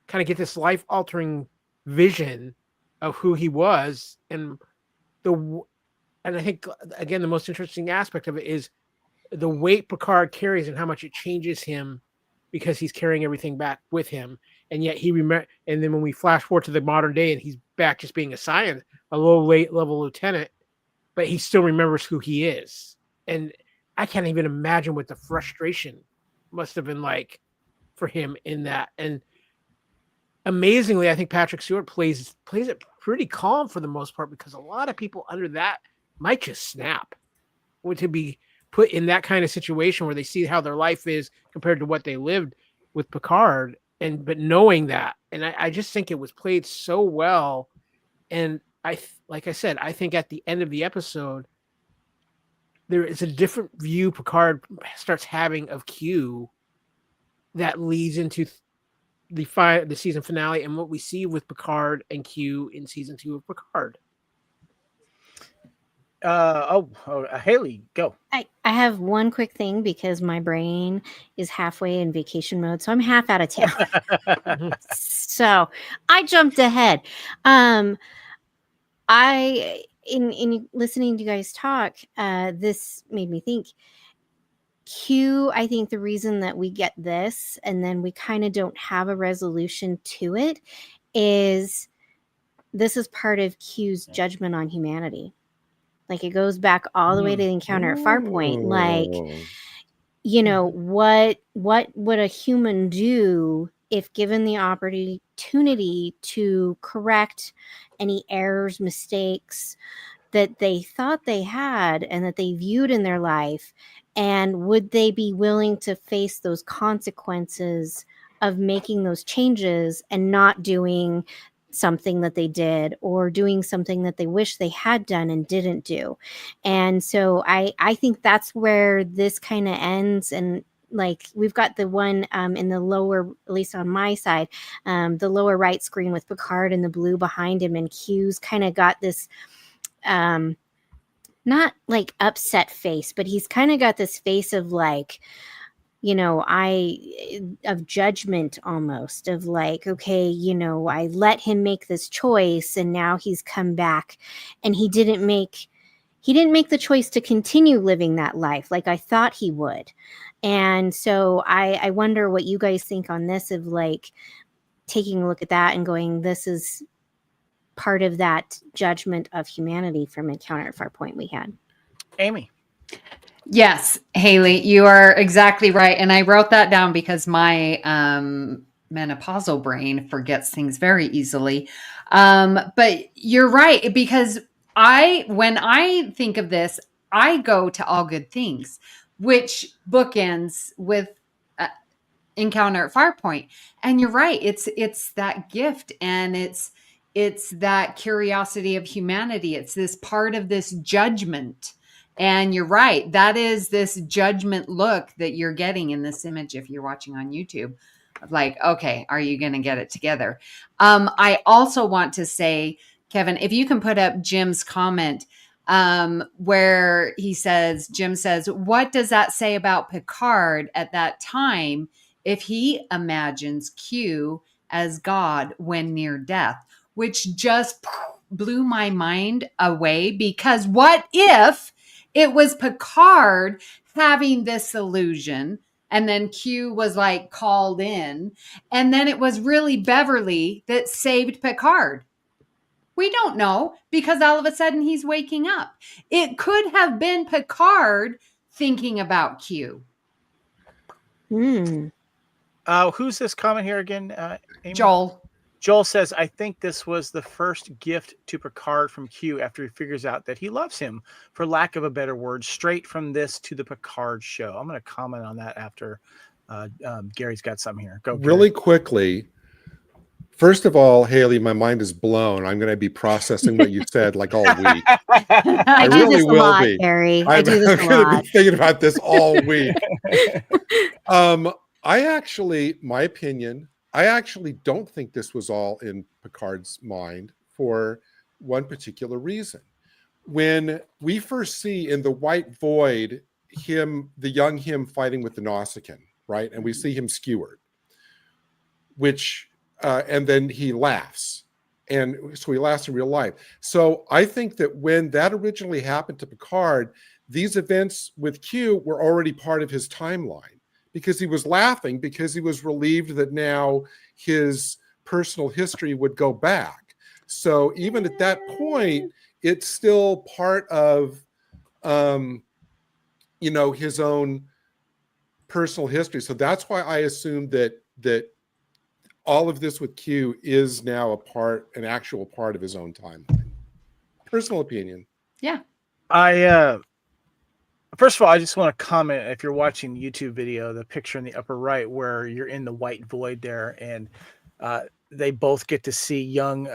kind of get this life-altering vision of who he was. And I think, again, the most interesting aspect of it is the weight Picard carries and how much it changes him, because he's carrying everything back with him. And yet and then when we flash forward to the modern day and he's back just being a low-level lieutenant, but he still remembers who he is. And I can't even imagine what the frustration must have been like for him in that. And amazingly, I think Patrick Stewart plays it pretty calm for the most part, because a lot of people under that might just snap to be put in that kind of situation where they see how their life is compared to what they lived with Picard, but knowing that. And I just think it was played so well. And like I said, I think at the end of the episode, there is a different view Picard starts having of Q that leads into the season finale and what we see with Picard and Q in season 2 of Picard. Haley, go. I have one quick thing, because my brain is halfway in vacation mode, so I'm half out of town. So I jumped ahead. In listening to you guys talk, this made me think Q, I think the reason that we get this and then we kind of don't have a resolution to it is this is part of Q's judgment on humanity. Like, it goes back all the way to the encounter at Farpoint. Like, you know, what would a human do if given the opportunity to correct any errors, mistakes that they thought they had and that they viewed in their life? And would they be willing to face those consequences of making those changes and not doing something that they did, or doing something that they wish they had done and didn't do? And so I think that's where this kind of ends. And like, we've got the one in the lower, at least on my side, the lower right screen with Picard in the blue behind him, and Q's kind of got this not like upset face, but he's kind of got this face of like, you know, of judgment, almost, of like, okay, you know, I let him make this choice and now he's come back and he didn't make the choice to continue living that life like I thought he would. And so I wonder what you guys think on this, of like taking a look at that and going, this is part of that judgment of humanity from Encounter at Farpoint we had. Amy. Yes, Haley, you are exactly right. And I wrote that down because my menopausal brain forgets things very easily. But you're right, because when I think of this, I go to All Good Things, which bookends with Encounter at Farpoint. And you're right, it's that gift, and it's that curiosity of humanity. It's this part of this judgment. And you're right, that is this judgment look that you're getting in this image if you're watching on YouTube, of like, okay, are you going to get it together? I also want to say, Kevin, if you can put up Jim's comment, where Jim says, what does that say about Picard at that time if he imagines Q as God when near death? Which just blew my mind away, because what if it was Picard having this illusion, and then Q was like called in, and then it was really Beverly that saved Picard? We don't know, because all of a sudden he's waking up. It could have been Picard thinking about Q. Who's this comment here again, Amy? Joel says, I think this was the first gift to Picard from Q after he figures out that he loves him, for lack of a better word, straight from this to the Picard show. I'm going to comment on that after Gary's got something here. Go, Gary. Really quickly. First of all, Haley, my mind is blown. I'm going to be processing what you said like all week. I do really this a lot, Gary. I do this a lot. I'm going to be thinking about this all week. My opinion, I actually don't think this was all in Picard's mind, for one particular reason. When we first see in the White Void the young him fighting with the Nausicaan, right? And we see him skewered, and then he laughs. And so he laughs in real life. So I think that when that originally happened to Picard, these events with Q were already part of his timeline, because he was laughing because he was relieved that now his personal history would go back. So even at that point, it's still part of, his own personal history. So that's why I assume that all of this with Q is now an actual part of his own timeline. Personal opinion. Yeah. First of all, I just want to comment, if you're watching the YouTube video, the picture in the upper right where you're in the White Void there, and they both get to see young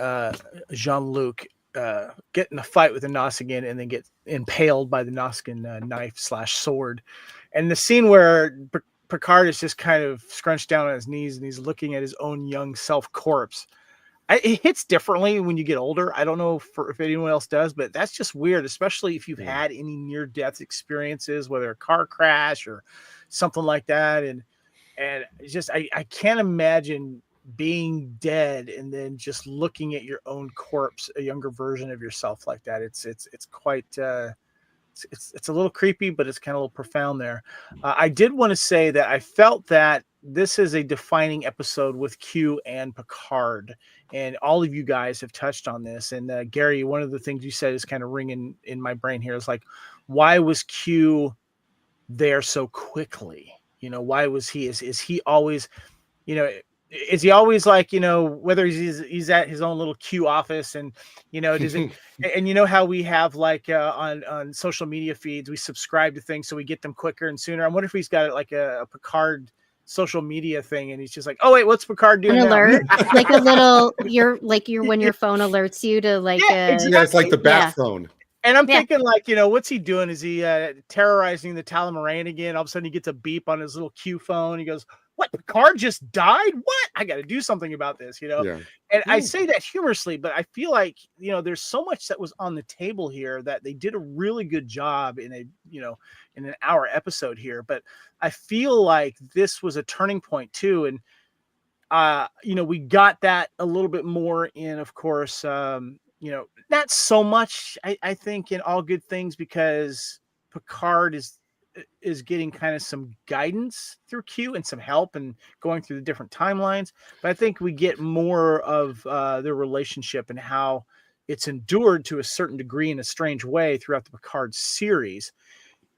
Jean-Luc get in a fight with the Nausicaan and then get impaled by the Nausicaan knife/sword. And the scene where Picard is just kind of scrunched down on his knees and he's looking at his own young self corpse. It hits differently when you get older. I don't know if anyone else does, but that's just weird, especially if you've had any near-death experiences, whether a car crash or something like that. And just I can't imagine being dead and then just looking at your own corpse, a younger version of yourself like that. It's quite it's a little creepy, but it's kind of a little profound there. I did want to say that I felt that this is a defining episode with Q and Picard, and all of you guys have touched on this. And Gary, one of the things you said is kind of ringing in my brain here is like, why was Q there so quickly? Why was he? Is he always, is he always like, whether he's at his own little Q office and, does it, and how we have like on social media feeds, we subscribe to things so we get them quicker and sooner. I wonder if he's got like a Picard social media thing and he's just like, oh wait, what's Picard doing? An alert, like a little, when your phone alerts you to like, exactly. Yeah, it's like the bat phone. And I'm thinking like, what's he doing? Is he terrorizing the Talamarine again? All of a sudden he gets a beep on his little Q phone. He goes, what, Picard just died? What? I got to do something about this, Yeah. And I say that humorously, but I feel like, there's so much that was on the table here that they did a really good job in in an hour episode here. But I feel like this was a turning point too. And, we got that a little bit more in, of course, not so much, I think, in All Good Things, because Picard is getting kind of some guidance through Q and some help and going through the different timelines. But I think we get more of their relationship and how it's endured to a certain degree in a strange way throughout the Picard series.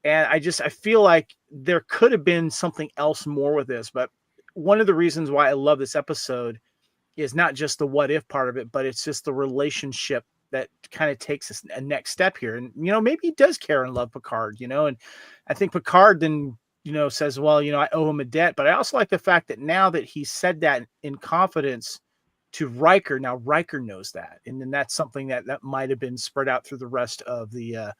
And I feel like there could have been something else more with this. But one of the reasons why I love this episode is not just the what if part of it, but it's just the relationship that kind of takes us a next step here. And, maybe he does care and love Picard, and I think Picard then, says, well, I owe him a debt, but I also like the fact that now that he said that in confidence to Riker, now Riker knows that. And then that's something that might've been spread out through the rest of the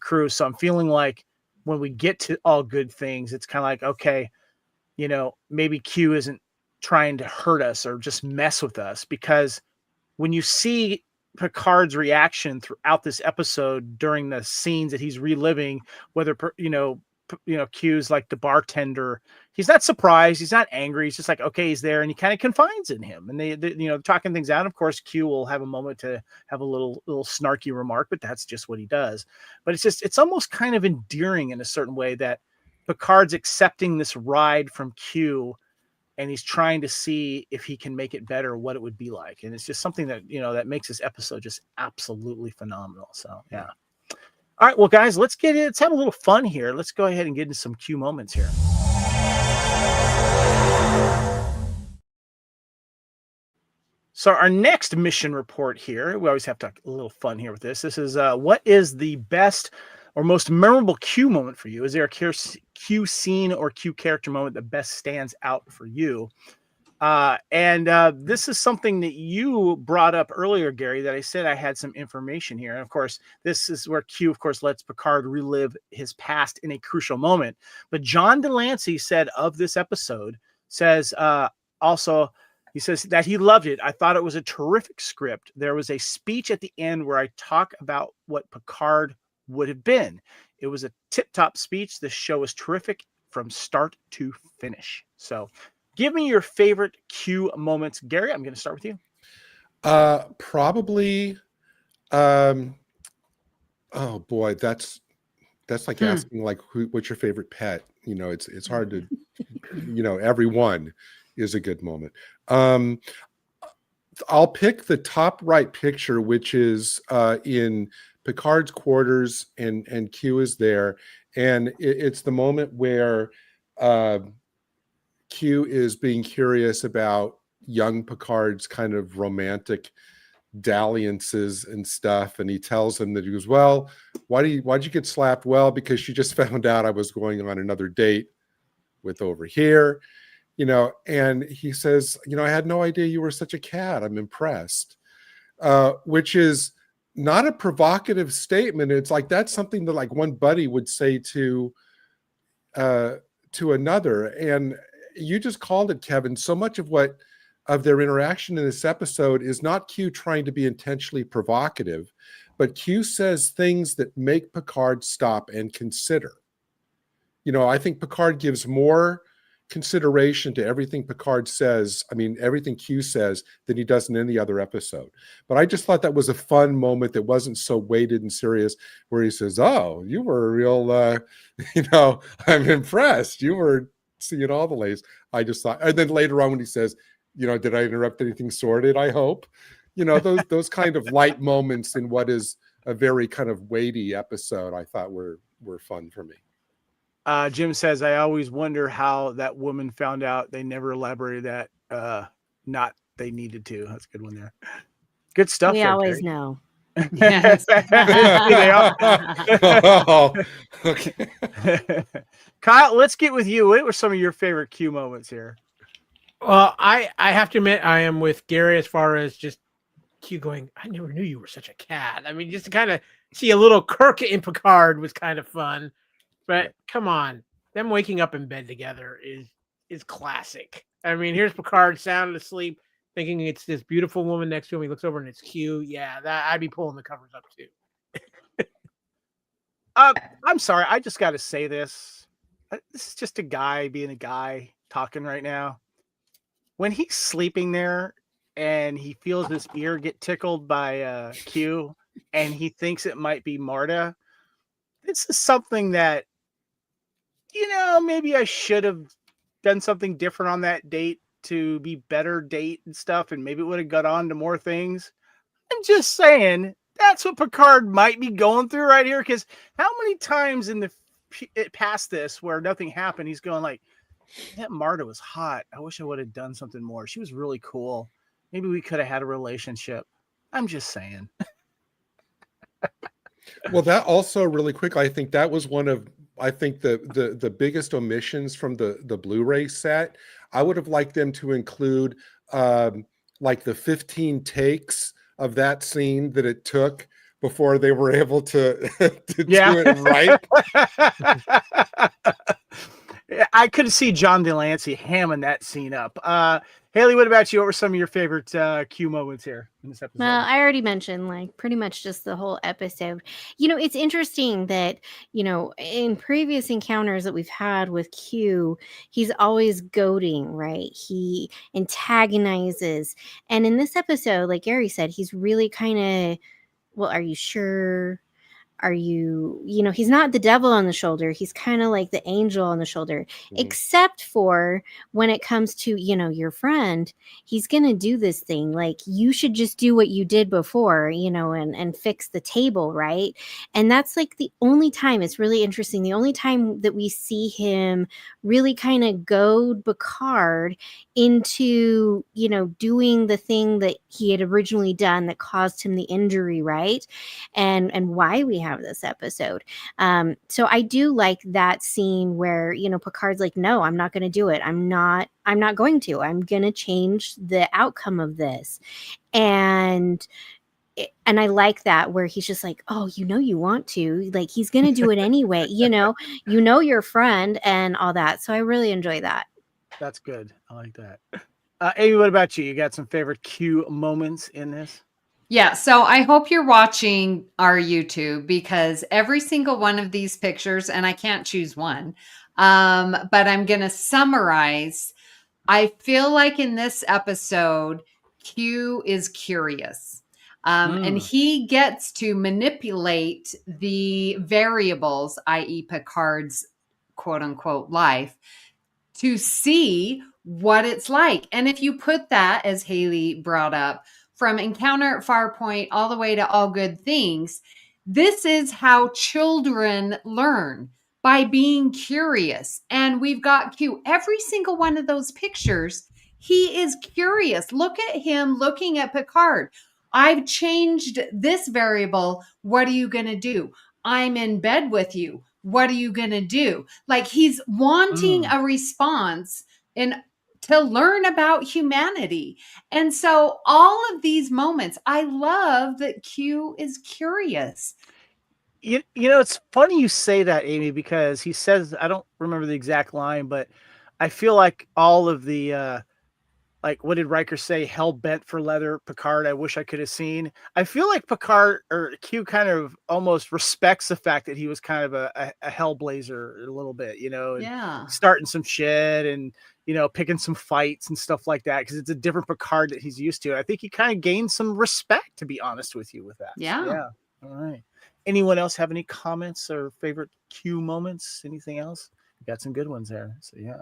crew. So I'm feeling like when we get to All Good Things, it's kind of like, okay, maybe Q isn't trying to hurt us or just mess with us, because when you see Picard's reaction throughout this episode during the scenes that he's reliving, whether Q's like the bartender, he's not surprised, he's not angry, he's just like, okay, he's there, and he kind of confides in him, and they talking things out. Of course, Q will have a moment to have a little snarky remark, but that's just what he does. But it's almost kind of endearing in a certain way that Picard's accepting this ride from Q, and he's trying to see if he can make it better, what it would be like. And it's just something that, that makes this episode just absolutely phenomenal. So, yeah. All right, well, guys, let's have a little fun here. Let's go ahead and get into some Q moments here. So our next mission report here, we always have to have a little fun here with this. This is what is the best or most memorable Q moment for you? Is there a Q scene or Q character moment that best stands out for you? And this is something that you brought up earlier, Gary, that I said I had some information here. And of course, this is where Q, of course, lets Picard relive his past in a crucial moment. But John de Lancie said of this episode, says also, he says that he loved it. I thought it was a terrific script. There was a speech at the end where I talk about what Picard would have been. It was a tip-top speech. The show was terrific from start to finish. So give me your favorite Q moments. Gary, I'm going to start with you. Probably, oh boy, that's like asking like what's your favorite pet? It's hard to, everyone is a good moment. I'll pick the top right picture, which is in Picard's quarters, and Q is there, and it's the moment where Q is being curious about young Picard's kind of romantic dalliances and stuff, and he tells him that, he goes, well, why'd you get slapped? Well, because she just found out I was going on another date with over here, and he says, I had no idea you were such a cat. I'm impressed, which is not a provocative statement. It's like, that's something that like one buddy would say to another. And you just called it, Kevin. So much of their interaction in this episode is not Q trying to be intentionally provocative, but Q says things that make Picard stop and consider. I think Picard gives more consideration to everything Picard says, I mean, everything Q says, than he does in any other episode. But I just thought that was a fun moment that wasn't so weighted and serious, where he says, oh, you were a real, I'm impressed. You were seeing all the ladies. I just thought, and then later on when he says, did I interrupt anything sordid? I hope. Those kind of light moments in what is a very kind of weighty episode, I thought were fun for me. Jim says, I always wonder how that woman found out. They never elaborated that. Not they needed to. That's a good one there. Good stuff. We there, always Terry. know. Yes. Oh, okay. Kyle, let's get with you. What were some of your favorite Q moments here? Well, I have to admit I am with Gary as far as just Q going, I never knew you were such a cat. I mean, just to kind of see a little Kirk in Picard was kind of fun. But come on, them waking up in bed together is classic. I mean, here's Picard sound asleep, thinking it's this beautiful woman next to him. He looks over and it's Q. Yeah, that I'd be pulling the covers up too. I'm sorry, I just got to say this. This is just a guy being a guy talking right now. When he's sleeping there and he feels his ear get tickled by Q, and he thinks it might be Marta, this is something that, maybe I should have done something different on that date to be better date and stuff, and maybe it would have got on to more things. I'm just saying that's what Picard might be going through right here, because how many times in past this where nothing happened, he's going like, that Marta was hot. I wish I would have done something more. She was really cool. Maybe we could have had a relationship. I'm just saying. Well, that also really quick, I think that was one of, the biggest omissions from the Blu-ray set. I would have liked them to include like the 15 takes of that scene that it took before they were able to do it right. I could see John de Lancie hamming that scene up. Haley, what about you? What were some of your favorite Q moments here in this episode? Well, I already mentioned like pretty much just the whole episode. It's interesting that, in previous encounters that we've had with Q, he's always goading, right? He antagonizes. And in this episode, like Gary said, he's really kind of, well, are you sure? Are you, he's not the devil on the shoulder. He's kind of like the angel on the shoulder, except for when it comes to, your friend, he's going to do this thing. Like, you should just do what you did before, and fix the table. Right. And that's like the only time, it's really interesting. The only time that we see him really kind of goad Picard into, doing the thing that he had originally done that caused him the injury. Right. And why we have this episode. So I do like that scene where, Picard's like, no, I'm not going to do it. I'm not going to. I'm going to change the outcome of this. And I like that where he's just like, oh, you want to, like, he's going to do it anyway, your friend and all that. So I really enjoy that. That's good. I like that. Amy, what about you? You got some favorite Q moments in this? Yeah, so I hope you're watching our YouTube, because every single one of these pictures, and I can't choose one, but I'm going to summarize. I feel like in this episode, Q is curious, and he gets to manipulate the variables, i.e. Picard's quote unquote life, to see what it's like. And if you put that, as Haley brought up, from Encounter at Farpoint all the way to All Good Things, this is how children learn, by being curious. And we've got Q. Every single one of those pictures, he is curious. Look at him looking at Picard. I've changed this variable. What are you going to do? I'm in bed with you. What are you going to do? Like, he's wanting a response to learn about humanity. And so all of these moments, I love that Q is curious. It's funny you say that, Amy, because he says, I don't remember the exact line, but I feel like all of the like, what did Riker say? Hell bent for leather, Picard. I wish I could have seen. I feel like Picard or Q kind of almost respects the fact that he was kind of a hellblazer a little bit, and Yeah. starting some shit and, picking some fights and stuff like that. Cause it's a different Picard that he's used to. I think he kind of gained some respect, to be honest with you, with that. Yeah. So, yeah. All right. Anyone else have any comments or favorite Q moments? Anything else? We got some good ones there. So, yeah.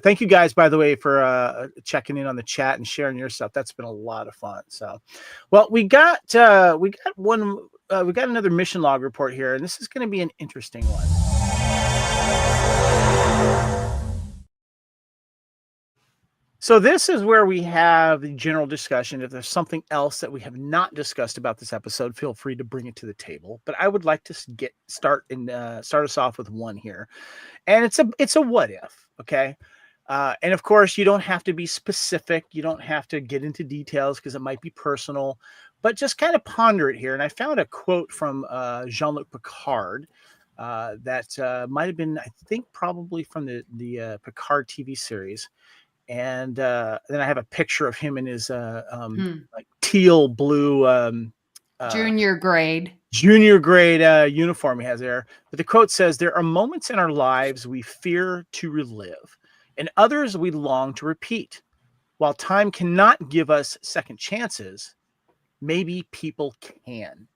Thank you guys, by the way, for checking in on the chat and sharing your stuff. That's been a lot of fun. So, well, we got another mission log report here, and this is going to be an interesting one. So this is where we have the general discussion. If there's something else that we have not discussed about this episode, feel free to bring it to the table. But I would like to start us off with one here, and it's a what if, okay? And of course, you don't have to be specific. You don't have to get into details because it might be personal, but just kind of ponder it here. And I found a quote from Jean-Luc Picard that might have been, I think, probably from the Picard TV series. And then I have a picture of him in his like teal blue junior grade uniform he has there. But the quote says, "There are moments in our lives we fear to relive, and others we long to repeat. While time cannot give us second chances, maybe people can."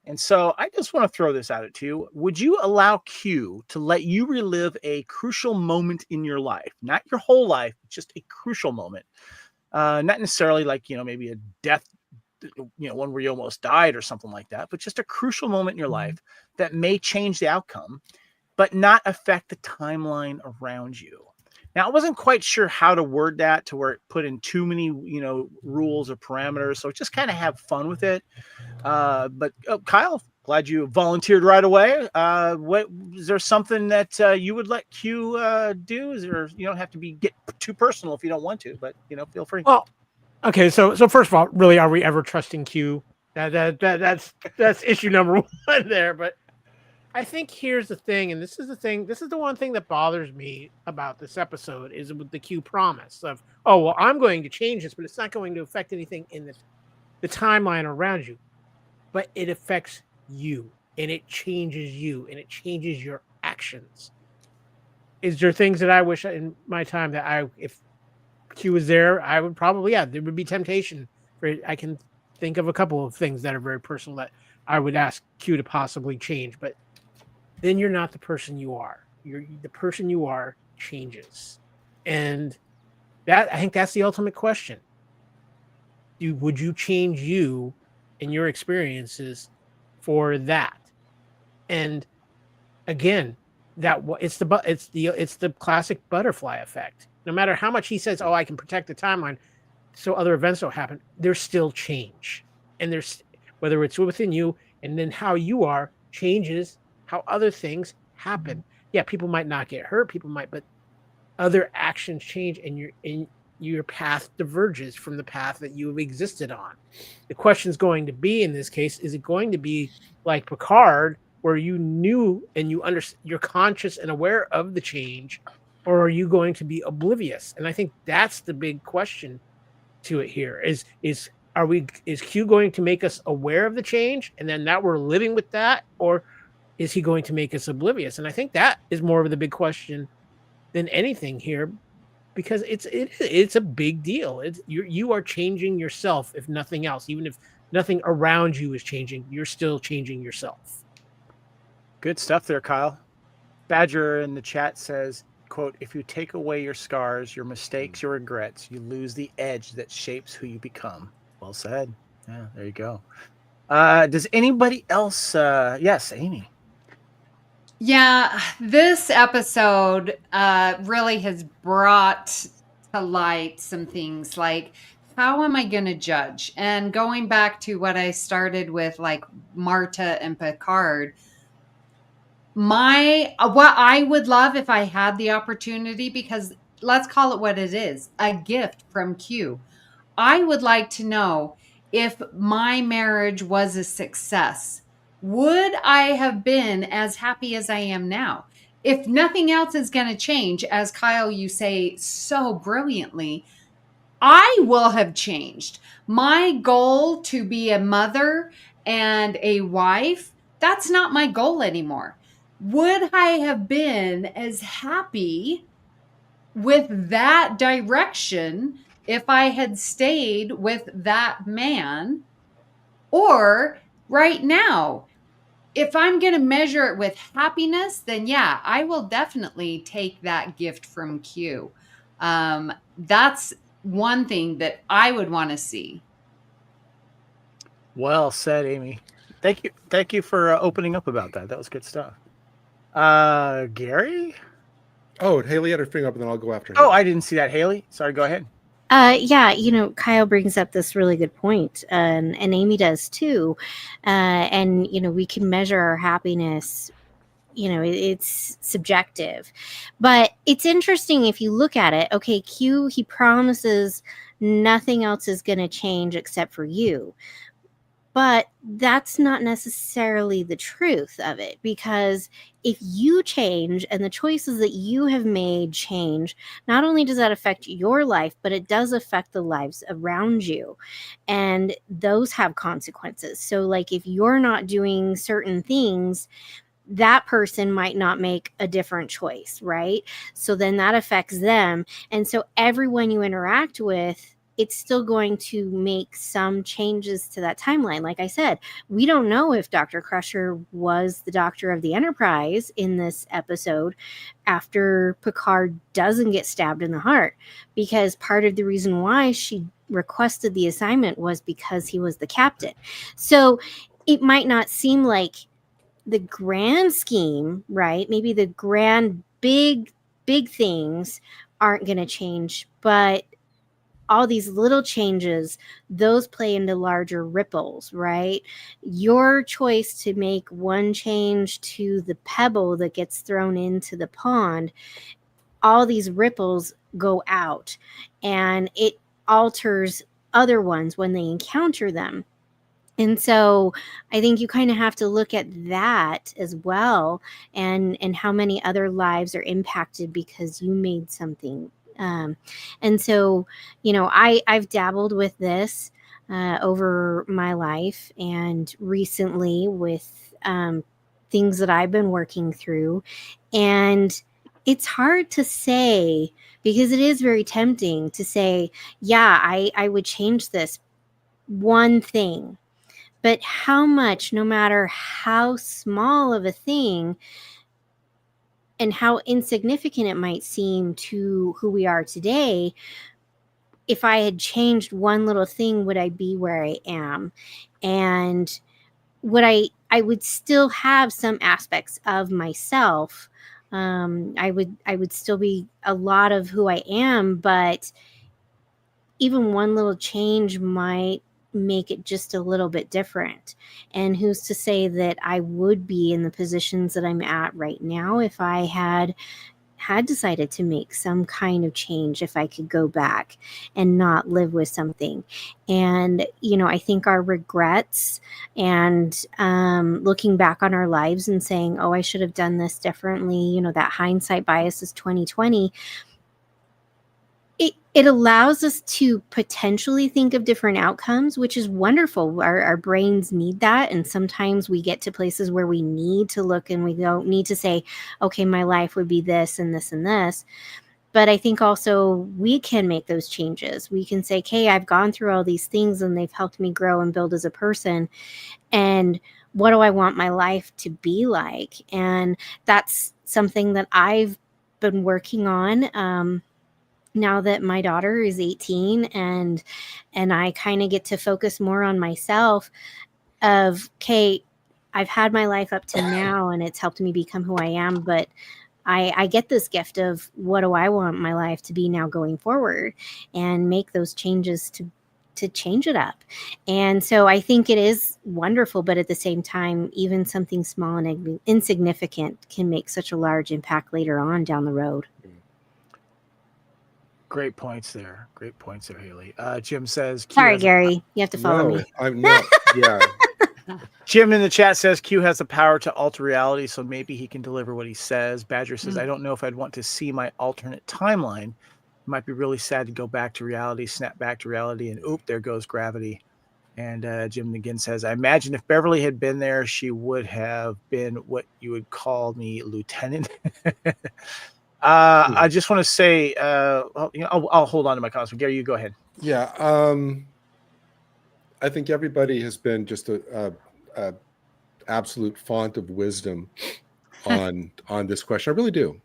And so I just want to throw this out at you. Would you allow Q to let you relive a crucial moment in your life? Not your whole life, just a crucial moment. Not necessarily like, maybe a death, one where you almost died or something like that, but just a crucial moment in your life that may change the outcome, but not affect the timeline around you. Now, I wasn't quite sure how to word that to where it put in too many, rules or parameters. So just kind of have fun with it. But Kyle, glad you volunteered right away. What is there something that you would let Q do? Is there, you don't have to get too personal if you don't want to, but feel free. Well, okay. So first of all, really, are we ever trusting Q? That's issue number one there. But I think here's the thing, and this is the one thing that bothers me about this episode is with the Q promise of, oh, well, I'm going to change this, but it's not going to affect anything in the timeline around you. But it affects you, and it changes you, and it changes your actions. Is there things that I wish in my time that if Q was there, I would probably, there would be temptation for it. I can think of a couple of things that are very personal that I would ask Q to possibly change, but then you're not the person you are. The person you are changes. And I think that's the ultimate question. Would you change you in your experiences for that? And again, it's the classic butterfly effect. No matter how much he says, "Oh, I can protect the timeline so other events don't happen," there's still change. And there's, whether it's within you and then how you are changes how other things happen. Yeah, people might not get hurt, but other actions change, and your path diverges from the path that you have existed on. The question is going to be, in this case, is it going to be like Picard, where you knew and you're conscious and aware of the change, or are you going to be oblivious? And I think that's the big question to it here. Is Q going to make us aware of the change, and then that we're living with that, or is he going to make us oblivious? And I think that is more of the big question than anything here, because it's a big deal. You are changing yourself, if nothing else. Even if nothing around you is changing, you're still changing yourself. Good stuff there, Kyle. Badger in the chat says, quote, "If you take away your scars, your mistakes, your regrets, you lose the edge that shapes who you become." Well said. Yeah, there you go. Does anybody else? Yes, Amy. Yeah, this episode really has brought to light some things like, how am I going to judge? And going back to what I started with, like Marta and Picard, what I would love if I had the opportunity, because let's call it what it is, a gift from Q. I would like to know, if my marriage was a success, would I have been as happy as I am now? If nothing else is going to change, as Kyle, you say so brilliantly, I will have changed. My goal to be a mother and a wife, that's not my goal anymore. Would I have been as happy with that direction if I had stayed with that man? Or right now, if I'm going to measure it with happiness, then yeah, I will definitely take that gift from Q. That's one thing that I would want to see. Well said, Amy. Thank you for opening up about that. That was good stuff. Gary? Oh, Haley had her finger up, and then I'll go after her. Oh, I didn't see that. Haley, sorry, go ahead. Yeah, Kyle brings up this really good point, and Amy does too. And we can measure our happiness. It's subjective, but it's interesting if you look at it. Okay, Q, he promises nothing else is going to change except for you. But that's not necessarily the truth of it, because if you change and the choices that you have made change, not only does that affect your life, but it does affect the lives around you. And those have consequences. So like if you're not doing certain things, that person might not make a different choice, right? So then that affects them. And so everyone you interact with, it's still going to make some changes to that timeline. Like I said, we don't know if Dr. Crusher was the doctor of the Enterprise in this episode after Picard doesn't get stabbed in the heart, because part of the reason why she requested the assignment was because he was the captain. So it might not seem like the grand scheme, right? Maybe the grand big things aren't going to change, but all these little changes, those play into larger ripples, right? Your choice to make one change to the pebble that gets thrown into the pond, all these ripples go out, and it alters other ones when they encounter them. And so I think you kind of have to look at that as well, and how many other lives are impacted because you made something. And so, I've dabbled with this over my life, and recently with things that I've been working through. And it's hard to say, because it is very tempting to say, yeah, I would change this one thing. But how much, no matter how small of a thing and how insignificant it might seem to who we are today, if I had changed one little thing, would I be where I am? And would I would still have some aspects of myself. I would still be a lot of who I am, but even one little change might make it just a little bit different. And who's to say that I would be in the positions that I'm at right now if I had decided to make some kind of change, if I could go back and not live with something. And I think our regrets and looking back on our lives and saying, oh, I should have done this differently, that hindsight bias is 2020. It allows us to potentially think of different outcomes, which is wonderful. Our brains need that. And sometimes we get to places where we need to look and we don't need to say, okay, my life would be this and this and this. But I think also we can make those changes. We can say, okay, I've gone through all these things and they've helped me grow and build as a person. And what do I want my life to be like? And that's something that I've been working on. Now that my daughter is 18 and I kind of get to focus more on myself of, okay, I've had my life up to now and it's helped me become who I am, but I get this gift of what do I want my life to be now going forward, and make those changes to change it up. And so I think it is wonderful, but at the same time, even something small and insignificant can make such a large impact later on down the road. Great points there, Haley. Jim says, sorry, Gary, you have to follow me. I'm not. Yeah. Jim in the chat says Q has the power to alter reality, so maybe he can deliver what he says. Badger says, I don't know if I'd want to see my alternate timeline, might be really sad to go back to reality, snap back to reality, and oop, there goes gravity. And Jim McGinn says, I imagine if Beverly had been there, she would have been what you would call me, Lieutenant. I just want to say, I'll hold on to my comments. Gary, you go ahead. Yeah. I think everybody has been just a absolute font of wisdom on this question. I really do.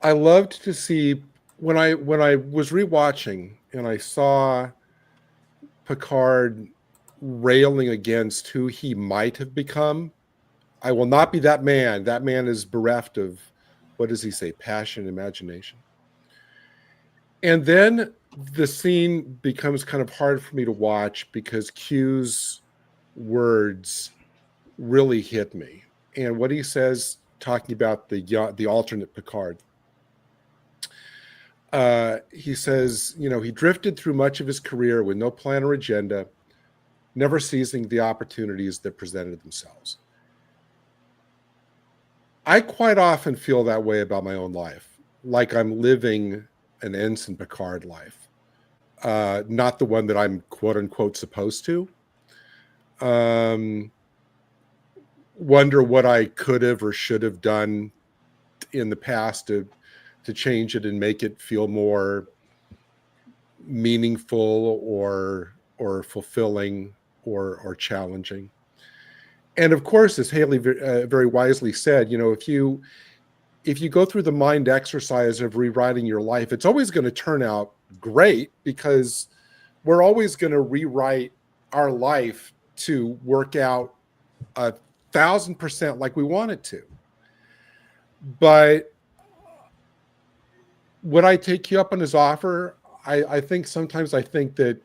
I loved to see when I was rewatching and I saw Picard railing against who he might have become. I will not be that man. That man is bereft of, what does he say, passion, imagination. And then the scene becomes kind of hard for me to watch because Q's words really hit me. And what he says, talking about the alternate Picard, he says, he drifted through much of his career with no plan or agenda, never seizing the opportunities that presented themselves. I quite often feel that way about my own life, like I'm living an Ensign Picard life, not the one that I'm quote unquote supposed to. Wonder what I could have or should have done in the past to change it and make it feel more meaningful or fulfilling or challenging. And of course, as Haley very wisely said, if you go through the mind exercise of rewriting your life, it's always going to turn out great because we're always going to rewrite our life to work out 1,000% like we want it to. But would I take you up on his offer? I think sometimes I think that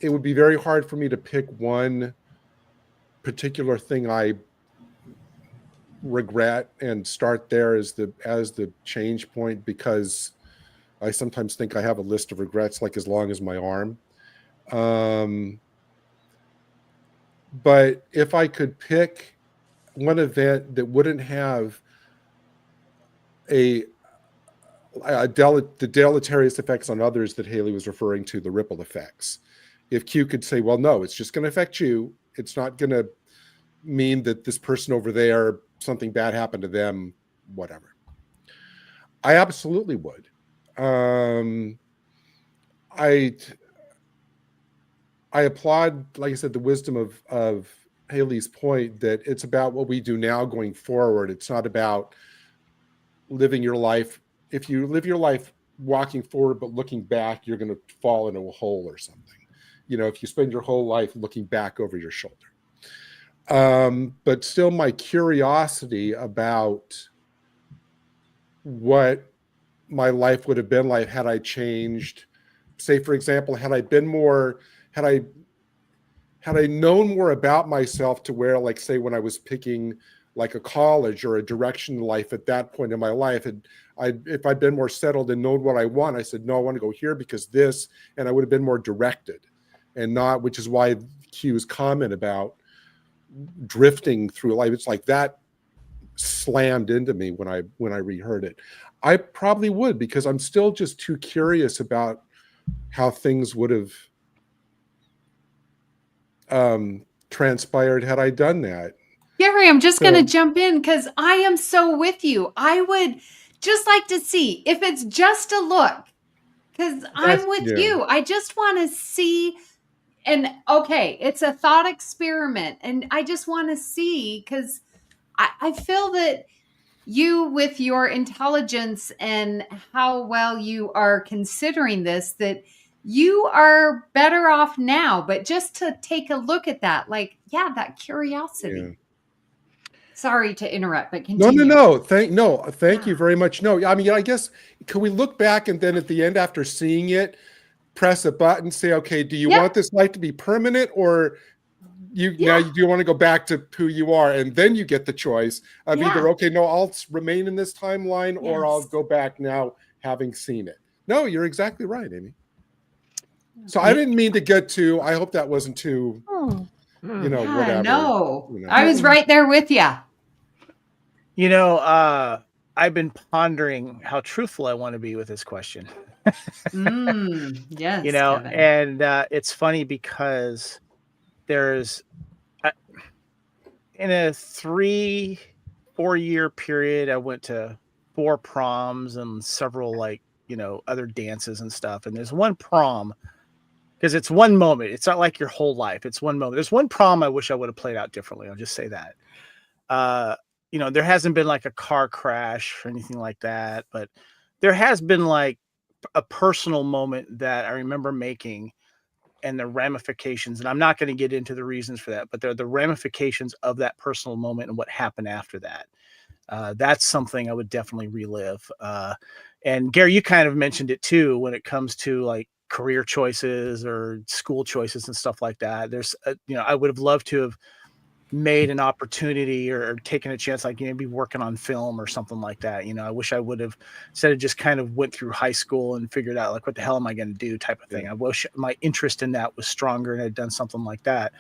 it would be very hard for me to pick one particular thing I regret and start there as the change point, because I sometimes think I have a list of regrets like as long as my arm. But if I could pick one event that wouldn't have the deleterious effects on others that Haley was referring to, the ripple effects. If Q could say, well, no, it's just going to affect you. It's not going to mean that this person over there, something bad happened to them, whatever. I absolutely would. I applaud, like I said, the wisdom of Haley's point that it's about what we do now going forward. It's not about living your life. If you live your life walking forward but looking back, you're going to fall into a hole or something. If you spend your whole life looking back over your shoulder. But still, my curiosity about what my life would have been like had I changed, say, for example, had I known more about myself to where, like, say, when I was picking like a college or a direction in life at that point in my life, if I'd been more settled and known what I want, I said, no, I want to go here because this, and I would have been more directed and not, which is why Q's comment about drifting through life, it's like that slammed into me when I reheard it. I probably would, because I'm still just too curious about how things would have transpired had I done that. Gary, I'm just going to jump in because I am so with you. I would just like to see if it's just a look, because I'm with you. I just want to see. And okay, it's a thought experiment. And I just want to see, because I feel that you, with your intelligence and how well you are considering this, that you are better off now. But just to take a look at that, that curiosity. Yeah. Sorry to interrupt, but continue. No. Thank you very much. No, I mean, I guess, can we look back and then at the end, after seeing it, press a button, say, okay, do you want this life to be permanent, or now you do want to go back to who you are, and then you get the choice of either, okay, no, I'll remain in this timeline, or I'll go back now having seen it. No, you're exactly right, Amy. So I didn't mean to get too, I hope that wasn't too, whatever. No, I was right there with you. You know, I've been pondering how truthful I want to be with this question. Yes, You know, Kevin. and it's funny because there's in a 3-4 year period, I went to 4 proms and several other dances and stuff. And there's one prom because it's one moment. It's not like your whole life. It's one moment. There's one prom I wish I would have played out differently. I'll just say that. There hasn't been like a car crash or anything like that, but there has been like a personal moment that I remember making and the ramifications. And I'm not going to get into the reasons for that, but they're the ramifications of that personal moment and what happened after that. That's something I would definitely relive. And Gary, you kind of mentioned it too, when it comes to like career choices or school choices and stuff like that. There's, I would have loved to have made an opportunity or taken a chance, like maybe working on film or something like that. I wish I would have, instead of just kind of went through high school and figured out like, what the hell am I going to do type of thing. I wish my interest in that was stronger and I'd done something like that.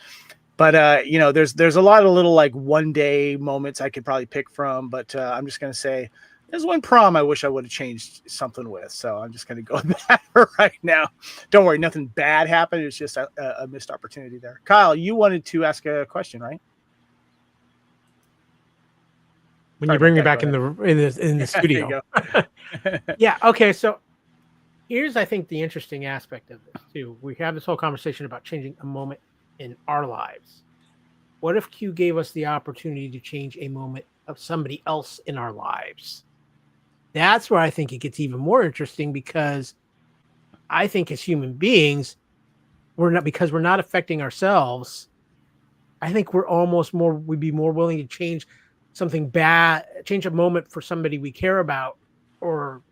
But, there's a lot of little like one day moments I could probably pick from, but I'm just going to say there's one prom I wish I would have changed something with. So I'm just going to go with that right now. Don't worry. Nothing bad happened. It's just a missed opportunity there. Kyle, you wanted to ask a question, right? When you bring me back in the studio. Yeah. Okay. So here's, I think, the interesting aspect of this too. We have this whole conversation about changing a moment in our lives. What if Q gave us the opportunity to change a moment of somebody else in our lives? That's where I think it gets even more interesting, because I think as human beings, because we're not affecting ourselves. I think we'd be more willing to change something bad, change a moment for somebody we care about, or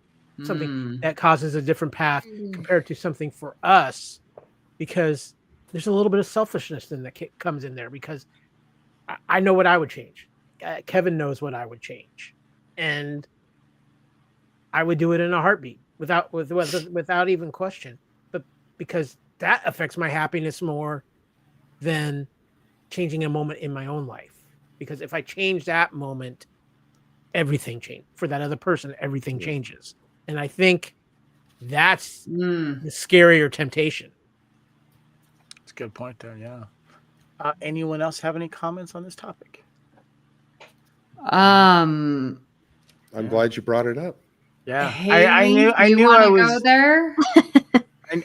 something that causes a different path compared to something for us, because there's a little bit of selfishness that comes in there, because I know what I would change. Kevin knows what I would change, and I would do it in a heartbeat without even question. But because that affects my happiness more than changing a moment in my own life. Because if I change that moment, everything changes. For that other person, everything changes. And I think that's the scarier temptation. That's a good point there, yeah. Anyone else have any comments on this topic? I'm glad you brought it up. Yeah, Haley, I knew I was go there.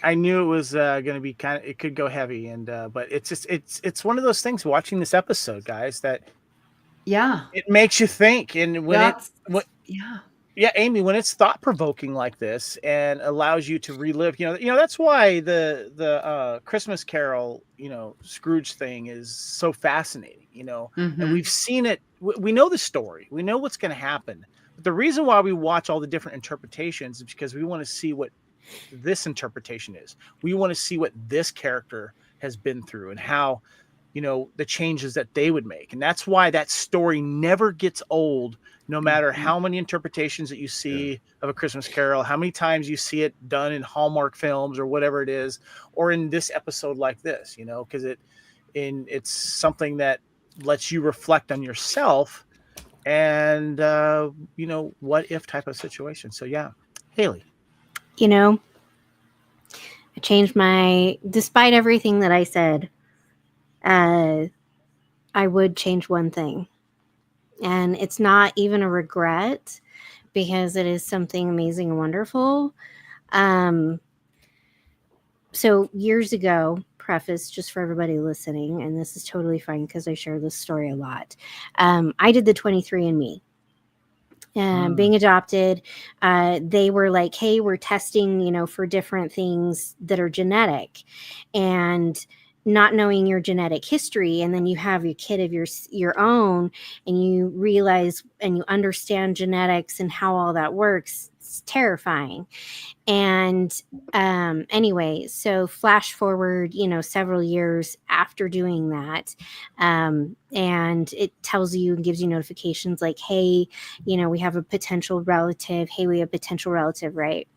I knew it was going to be it could go heavy, and but it's one of those things. Watching this episode, guys, that it makes you think, and Amy, when it's thought provoking like this and allows you to relive, that's why the Christmas Carol, Scrooge thing is so fascinating, and we've seen it. We know the story, we know what's going to happen. But the reason why we watch all the different interpretations is because we want to see what this interpretation is. We want to see what this character has been through and how, the changes that they would make. And that's why that story never gets old, no matter how many interpretations that you see of A Christmas Carol, how many times you see it done in Hallmark films or whatever it is, or in this episode like this, because it's something that lets you reflect on yourself and, what if type of situation. So yeah, Haley. I changed despite everything that I said, I would change one thing. And it's not even a regret, because it is something amazing and wonderful. So years ago, preface just for everybody listening, and this is totally fine because I share this story a lot. I did the 23andMe. Being adopted, they were like, hey, we're testing, for different things that are genetic, and not knowing your genetic history. And then you have your kid of your own, and you realize and you understand genetics and how all that works. It's terrifying. And anyway, so flash forward, several years after doing that, and it tells you and gives you notifications like, hey, we have a potential relative. Hey, we have a potential relative, right?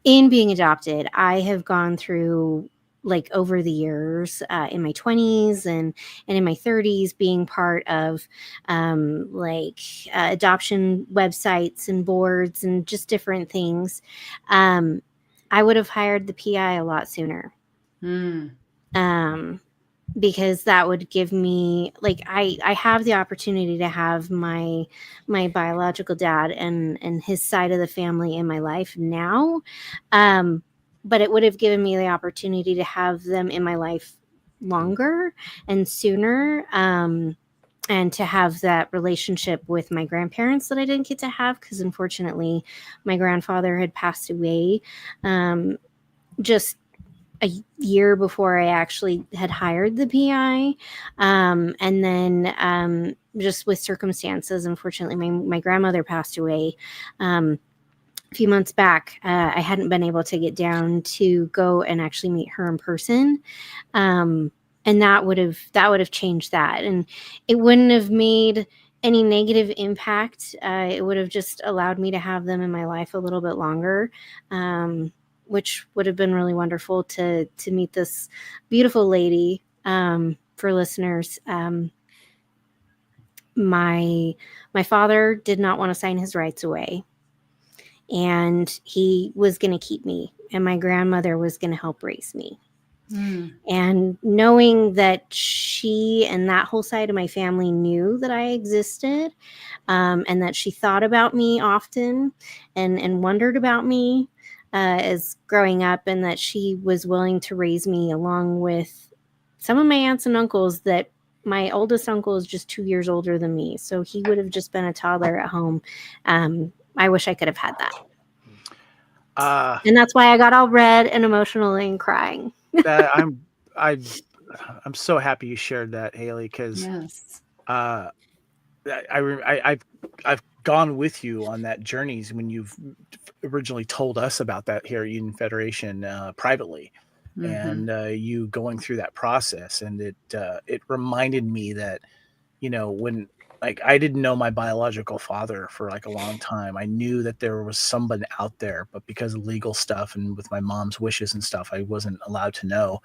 In being adopted, I have gone through like over the years, in my 20s and in my 30s, being part of adoption websites and boards and just different things, I would have hired the PI a lot sooner. Because that would give me, like, I have the opportunity to have my biological dad and his side of the family in my life now. But it would have given me the opportunity to have them in my life longer and sooner. And to have that relationship with my grandparents that I didn't get to have, because unfortunately my grandfather had passed away just a year before I actually had hired the PI. And then just with circumstances, unfortunately, my grandmother passed away a few months back. I hadn't been able to get down to go and actually meet her in person. And that would have changed that. And it wouldn't have made any negative impact. It would have just allowed me to have them in my life a little bit longer. Which would have been really wonderful to meet this beautiful lady. For listeners, my father did not want to sign his rights away, and he was going to keep me, and my grandmother was going to help raise me. And knowing that she and that whole side of my family knew that I existed, and that she thought about me often and wondered about me as growing up, and that she was willing to raise me along with some of my aunts and uncles, that my oldest uncle is just 2 years older than me. So he would have just been a toddler at home. I wish I could have had that. And that's why I got all red and emotional and crying. I'm so happy you shared that, Haley, because Yes. I've gone with you on that journey when you've originally told us about that here at Union Federation privately, and you going through that process, and it reminded me that, when, like, I didn't know my biological father for like a long time. I knew that there was someone out there, but because of legal stuff and with my mom's wishes and stuff, I wasn't allowed to know.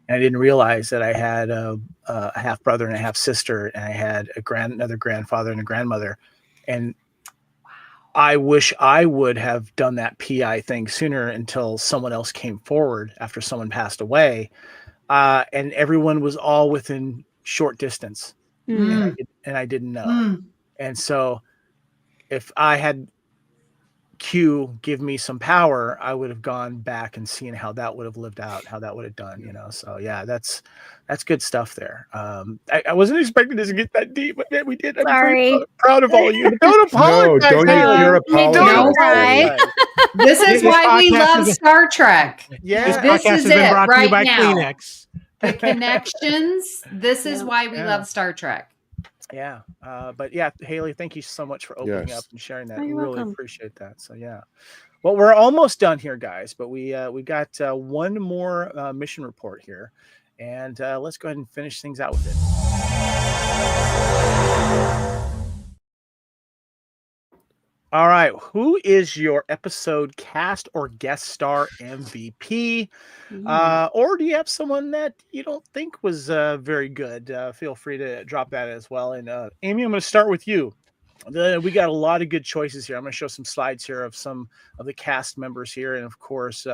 And I didn't realize that I had a half brother and a half sister, and I had another grandfather and a grandmother. And I wish I would have done that PI thing sooner, until someone else came forward after someone passed away. And everyone was all within short distance. And I didn't know. And so if I had Q give me some power, I would have gone back and seen how that would have lived out, how that would have done, So yeah, that's good stuff there. I wasn't expecting this to get that deep, but man, we did. I'm very proud of all of you. Don't apologize. No, don't apologize. This is why we love Star Trek. Yeah, this podcast has been brought to you by now. Kleenex. The connections. This is why we love Star Trek. Yeah. But yeah, Haley, thank you so much for opening up and sharing that. I really appreciate that. So yeah. Well, we're almost done here, guys, but we got one more mission report here, and let's go ahead and finish things out with it. All right, who is your episode cast or guest star MVP? Or do you have someone that you don't think was very good? Feel free to drop that as well. And Amy, I'm going to start with you. We got a lot of good choices here. I'm going to show some slides here of some of the cast members here, and of course,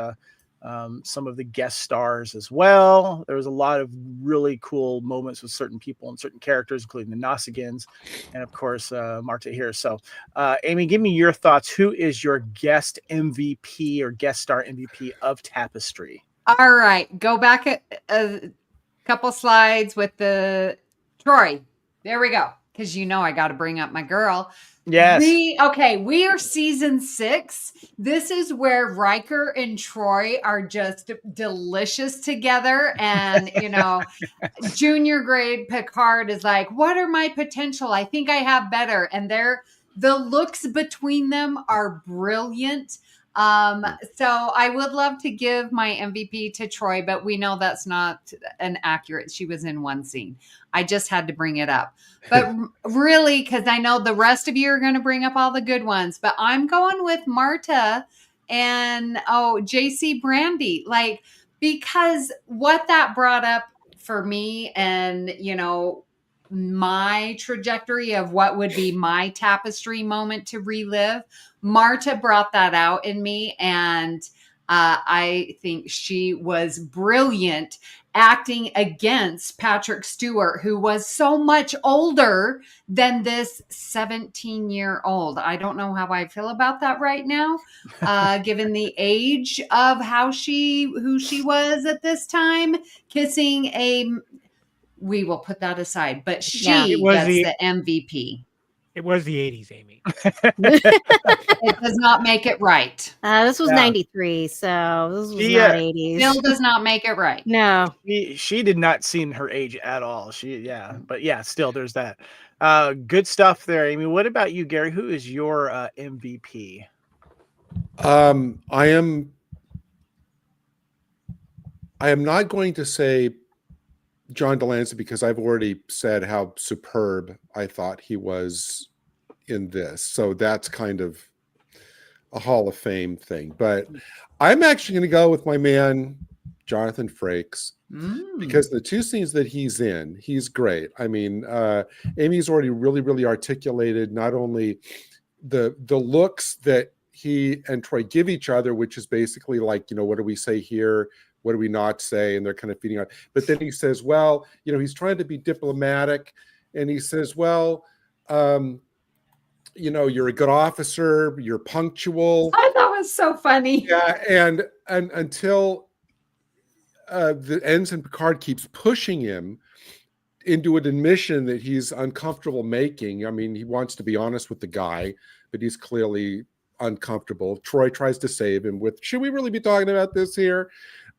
some of the guest stars as well. There was a lot of really cool moments with certain people and certain characters, including the Nausigans, and of course, Marta here. So, Amy, give me your thoughts. Who is your guest MVP or guest star MVP of Tapestry? All right, go back a couple slides with the Troy. There we go. Because I got to bring up my girl. Yes. We are season 6. This is where Riker and Troy are just delicious together. And, junior grade Picard is like, what are my potential? I think I have better. And the looks between them are brilliant. So I would love to give my MVP to Troy, but we know that's not an accurate. She was in one scene. I just had to bring it up, but really, cause I know the rest of you are going to bring up all the good ones, but I'm going with Marta and JC Brandy. Like, because what that brought up for me, and my trajectory of what would be my Tapestry moment to relive, Marta brought that out in me, and I think she was brilliant acting against Patrick Stewart, who was so much older than this 17-year-old. I don't know how I feel about that right now, given the age of who she was at this time, kissing a. We will put that aside, but she gets the MVP. It was the 80s, Amy. It does not make it right. This was 93, so this was not 80s. Still does not make it right. No. She did not seem her age at all. But still there's that. Good stuff there, Amy. What about you, Gary? Who is your MVP? I am not going to say John de Lancie because I've already said how superb I thought he was in this. So that's kind of a Hall of Fame thing. But I'm actually going to go with my man, Jonathan Frakes, because the two scenes that he's in, he's great. I mean, Amy's already really, really articulated not only the looks that he and Troy give each other, which is basically like, what do we say here? What do we not say? And they're kind of feeding on. But then he says, well, he's trying to be diplomatic. And he says, well, you're a good officer. You're punctual. I thought it was so funny. Yeah. And until the Ensign Picard keeps pushing him into an admission that he's uncomfortable making. I mean, he wants to be honest with the guy, but he's clearly uncomfortable. Troy tries to save him with, should we really be talking about this here?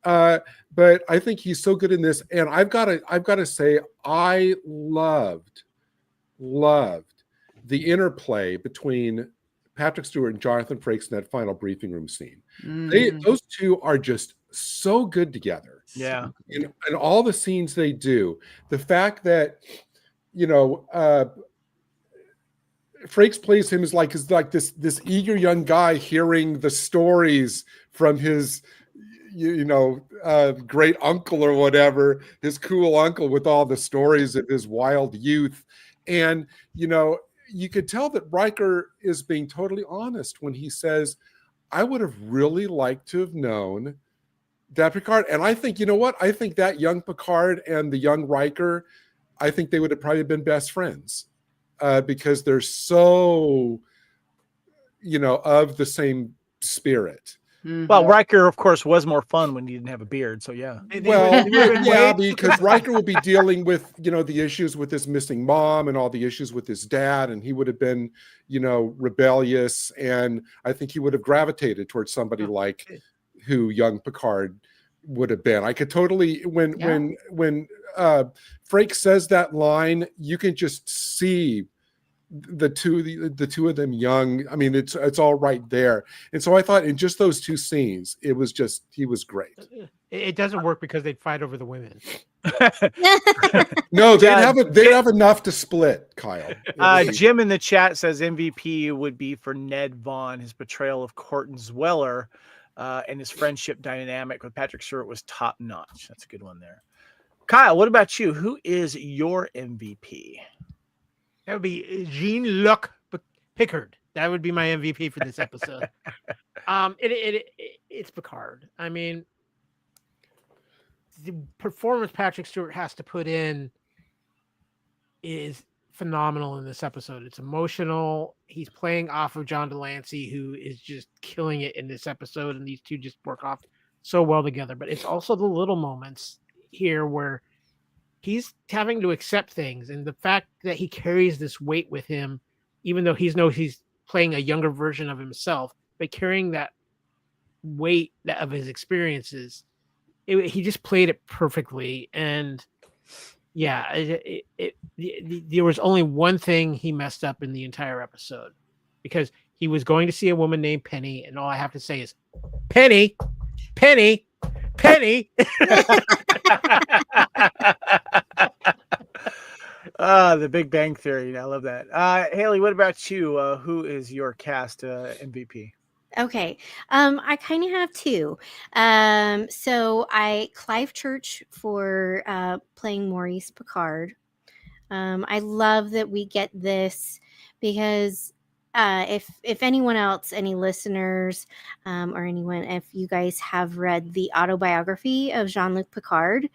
But I think he's so good in this, and I've got to say I loved the interplay between Patrick Stewart and Jonathan Frakes in that final briefing room scene. Those two are just so good together. Yeah, and all the scenes they do, the fact that Frakes plays him as like this eager young guy hearing the stories from his great uncle or whatever, his cool uncle with all the stories of his wild youth. And, you could tell that Riker is being totally honest when he says, I would have really liked to have known that Picard. And I think, I think that young Picard and the young Riker, I think they would have probably been best friends because they're so, of the same spirit. Well, Riker, of course, was more fun when he didn't have a beard. So, yeah. Well, yeah, because Riker will be dealing with, the issues with his missing mom and all the issues with his dad. And he would have been, rebellious. And I think he would have gravitated towards somebody like who young Picard would have been. I could totally, when Frakes says that line, you can just see the two of them young. I mean, it's all right there. And so I thought in just those two scenes, he was great. It doesn't work because they'd fight over the women. No, they'd have enough to split, Kyle. Jim in the chat says MVP would be for Ned Vaughn. His portrayal of Corton Zweller and his friendship dynamic with Patrick Stewart was top notch. That's a good one there. Kyle, what about you? Who is your MVP? That would be Jean-Luc Picard. That would be my MVP for this episode. It's Picard. I mean, the performance Patrick Stewart has to put in is phenomenal in this episode. It's emotional. He's playing off of John de Lancie, who is just killing it in this episode, and these two just work off so well together. But it's also the little moments here where he's having to accept things, and the fact that he carries this weight with him, even though he knows he's playing a younger version of himself, but carrying that weight of his experiences, he just played it perfectly. And yeah, there was only one thing he messed up in the entire episode, because he was going to see a woman named Penny, and all I have to say is Penny, Penny, Penny. The Big Bang Theory. I love that. Haley, what about you? Who is your cast MVP? Okay. I kind of have two. So Clive Church for playing Maurice Picard. I love that we get this because if anyone else, any listeners, or anyone, if you guys have read the autobiography of Jean-Luc Picard,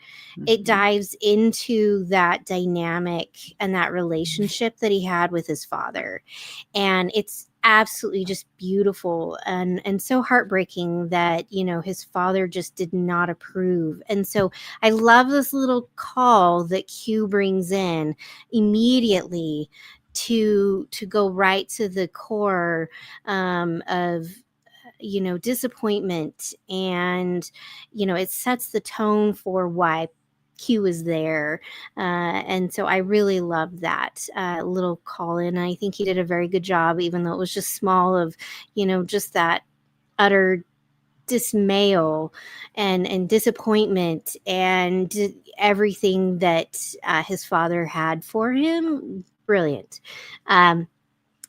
it dives into that dynamic and that relationship that he had with his father. And it's absolutely just beautiful and so heartbreaking that, his father just did not approve. And so I love this little call that Q brings in immediately to go right to the core of disappointment, and it sets the tone for why Q is there. And so I really love that little call in. I think he did a very good job, even though it was just small, of just that utter dismayal and disappointment and everything that his father had for him. Brilliant. And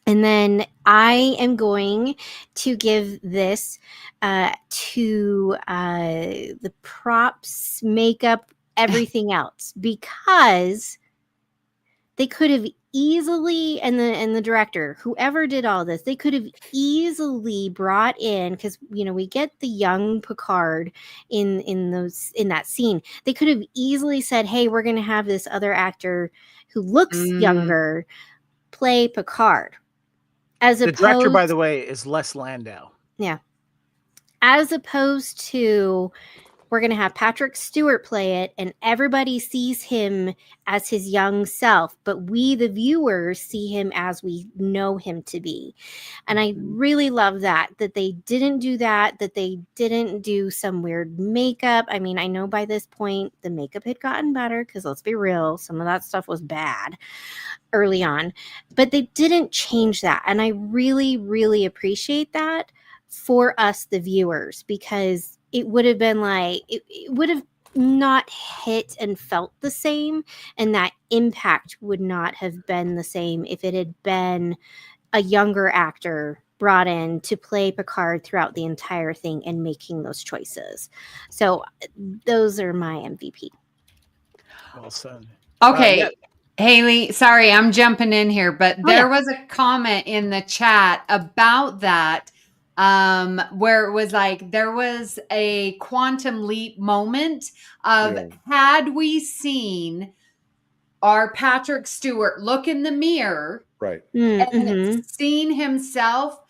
then I am going to give this to the props, makeup, everything else, because they could have easily, and the director, whoever did all this, they could have easily brought in, because we get the young Picard in that scene. They could have easily said, hey, we're going to have this other actor who looks younger play Picard. The director, by the way, is Les Landau. Yeah. As opposed to, we're going to have Patrick Stewart play it, and everybody sees him as his young self, but we, the viewers, see him as we know him to be. And I really love that they didn't do that they didn't do some weird makeup. I mean, I know by this point the makeup had gotten better, because let's be real, some of that stuff was bad early on, but they didn't change that. And I really, really appreciate that for us, the viewers, because it would have been like, it would have not hit and felt the same, and that impact would not have been the same if it had been a younger actor brought in to play Picard throughout the entire thing and making those choices. So those are my MVP. Well said. Okay. Haley, sorry, I'm jumping in here, but there was a comment in the chat about that, where it was like, there was a quantum leap moment of, had we seen our Patrick Stewart look in the mirror, right, and seen himself,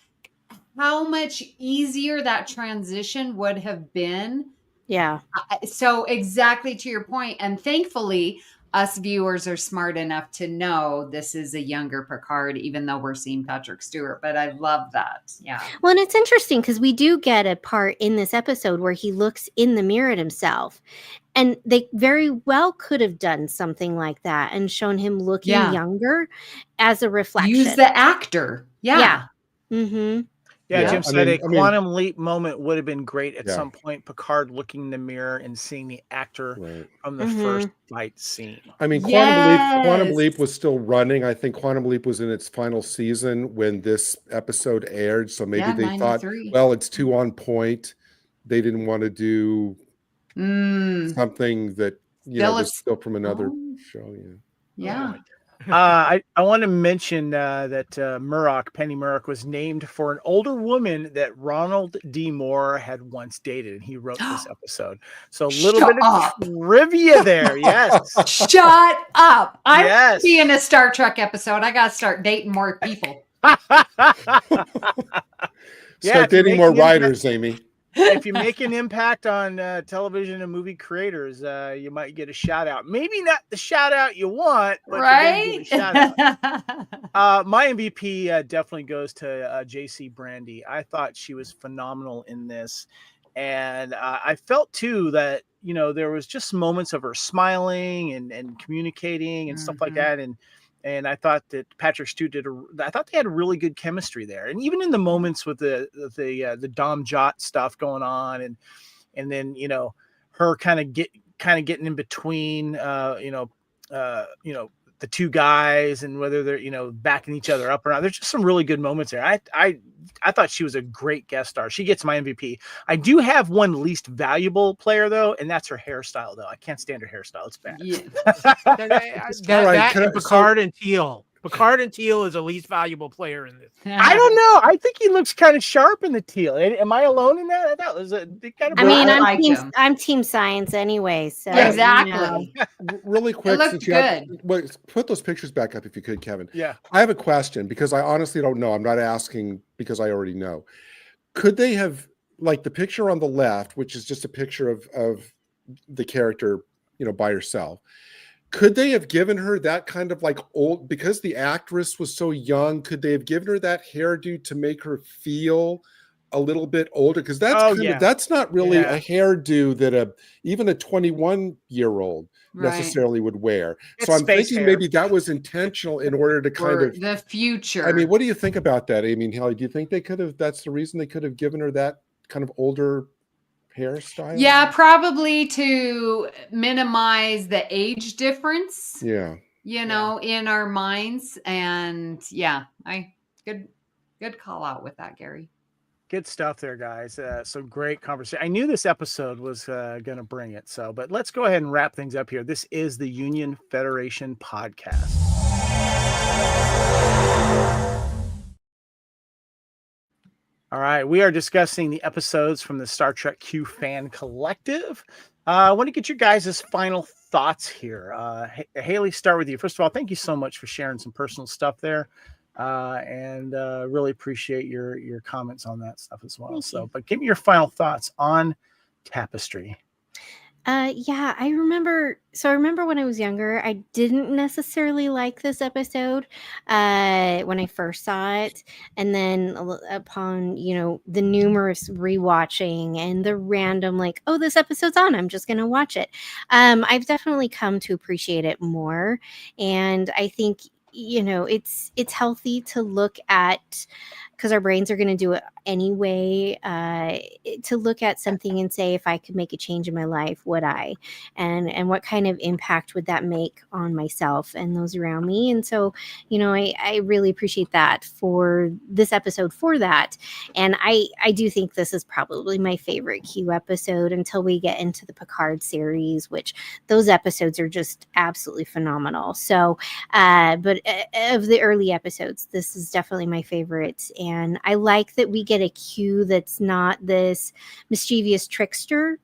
how much easier that transition would have been. Yeah. So exactly to your point, and thankfully us viewers are smart enough to know this is a younger Picard, even though we're seeing Patrick Stewart. But I love that. Yeah. Well, and it's interesting because we do get a part in this episode where he looks in the mirror at himself, and they very well could have done something like that and shown him looking younger as a reflection. Use the actor. Yeah. Mm-hmm. Yeah, Jim said a quantum leap moment would have been great at some point. Picard looking in the mirror and seeing the actor from the first fight scene. I mean, Quantum Leap was still running. I think Quantum Leap was in its final season when this episode aired. So maybe they 93. Thought, well, it's too on point. They didn't want to do something that was still from another show. Yeah. I want to mention that Penny Murrock was named for an older woman that Ronald D. Moore had once dated, and he wrote this episode. So a little bit of trivia there. Yes. Shut up. I'm seeing a Star Trek episode. I got to start dating more people. Start dating more writers, Amy. If you make an impact on television and movie creators, you might get a shout out. Maybe not the shout out you want, but you're get a shout out. My MVP definitely goes to JC Brandy. I thought she was phenomenal in this. And I felt too that, there was just moments of her smiling and communicating and stuff like that. And I thought that Patrick Stewart I thought they had a really good chemistry there. And even in the moments with the Dom Jot stuff going on, and then, her kind of getting in between, the two guys and whether they're, you know, backing each other up or not. There's just some really good moments there. I thought she was a great guest star. She gets my MVP. I do have one least valuable player though, and that's her hairstyle though. I can't stand her hairstyle. It's bad. Yeah. That Picard and Teal. Picard and Teal is the least valuable player in this. I don't know. I think he looks kind of sharp in the teal. Am I alone in that? I thought it was I mean, I'm team science anyway. So exactly. Really quick, It looked good. Put those pictures back up if you could, Kevin. Yeah. I have a question because I honestly don't know. I'm not asking because I already know. Could they have, like the picture on the left, which is just a picture of the character, you know, by herself. Could they have given her that kind of like old, because the actress was so young, could they have given her that hairdo to make her feel a little bit older? Because that's that's not really a hairdo that even a 21-year-old necessarily would wear. So I'm thinking maybe that was intentional in order to kind of the future. I mean, what do you think about that, Amy and Haley? Do you think they could have, that's the reason they could have given her that kind of older hairstyle? Yeah, probably to minimize the age difference. Yeah. You know, in our minds. And good call out with that, Gary. Good stuff there, guys. Some great conversation. I knew this episode was going to bring it. But let's go ahead and wrap things up here. This is the Union Federation podcast. All right, we are discussing the episodes from the Star Trek Q fan collective. I want to get your guys' final thoughts here. Haley, start with you. First of all, thank you so much for sharing some personal stuff there, and really appreciate your comments on that stuff as well. But give me your final thoughts on Tapestry. Yeah, I remember. So I remember when I was younger, I didn't necessarily like this episode when I first saw it. And then upon, you know, the numerous rewatching and the random like, oh, this episode's on, I'm just going to watch it. I've definitely come to appreciate it more. And I think, you know, it's healthy to look at, because our brains are going to do it anyway, to look at something and say, if I could make a change in my life, would I? And what kind of impact would that make on myself and those around me? And so, you know, I really appreciate that for this episode for that. And I do think this is probably my favorite Q episode until we get into the Picard series, which those episodes are just absolutely phenomenal. So, but of the early episodes, this is definitely my favorite. And I like that we get a Q that's not this mischievous trickster,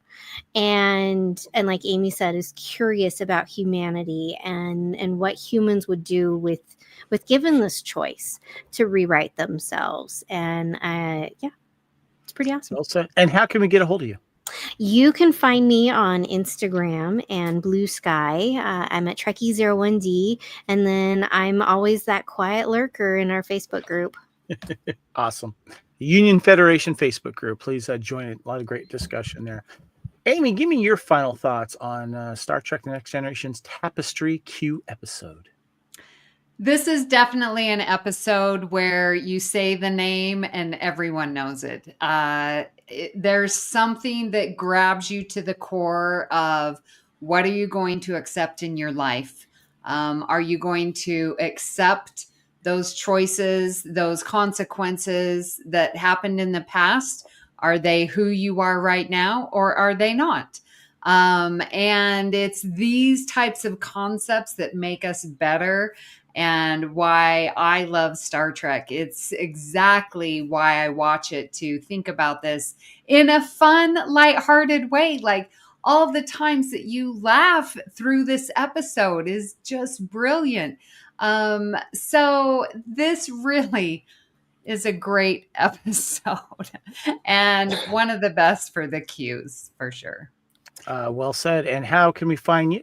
and like Amy said, is curious about humanity and what humans would do with given this choice to rewrite themselves. And it's pretty awesome. Well said. And how can we get a hold of you? You can find me on Instagram and Blue Sky. I'm at Trekkie01D, and then I'm always that quiet lurker in our Facebook group. Awesome. The Union Federation Facebook group. Please join it. A lot of great discussion there. Amy, give me your final thoughts on Star Trek The Next Generation's Tapestry Q episode. This is definitely an episode where you say the name and everyone knows it. There's something that grabs you to the core of what are you going to accept in your life? Are you going to accept those choices, those consequences that happened in the past? Are they who you are right now, or are they not? And it's these types of concepts that make us better, and why I love Star Trek. It's exactly why I watch it, to think about this in a fun, lighthearted way. Like, all the times that you laugh through this episode is just brilliant. So this really is a great episode and one of the best for the Qs, for sure. Well said. And how can we find you?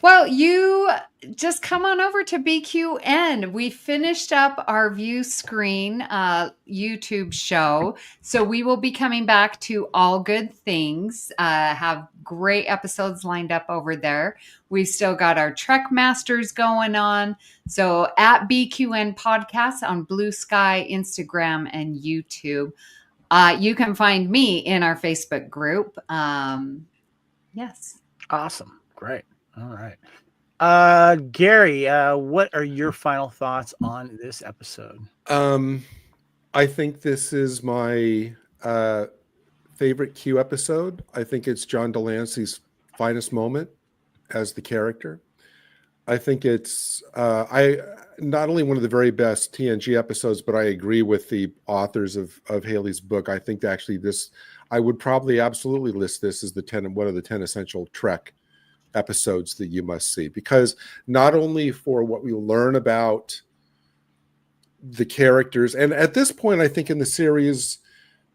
Well, you just come on over to BQN. We finished up our View Screen YouTube show. So we will be coming back to All Good Things. Have great episodes lined up over there. We've still got our Trek Masters going on. So at BQN Podcast on Blue Sky, Instagram, and YouTube. You can find me in our Facebook group. Yes. Awesome. Great. All right. Gary, what are your final thoughts on this episode? I think this is my favorite Q episode. I think it's John de Lancie's finest moment as the character. I think it's not only one of the very best TNG episodes, but I agree with the authors of Haley's book. I think actually I would probably absolutely list this as one of the 10 essential Trek episodes that you must see, because not only for what we learn about the characters, and at this point, I think in the series,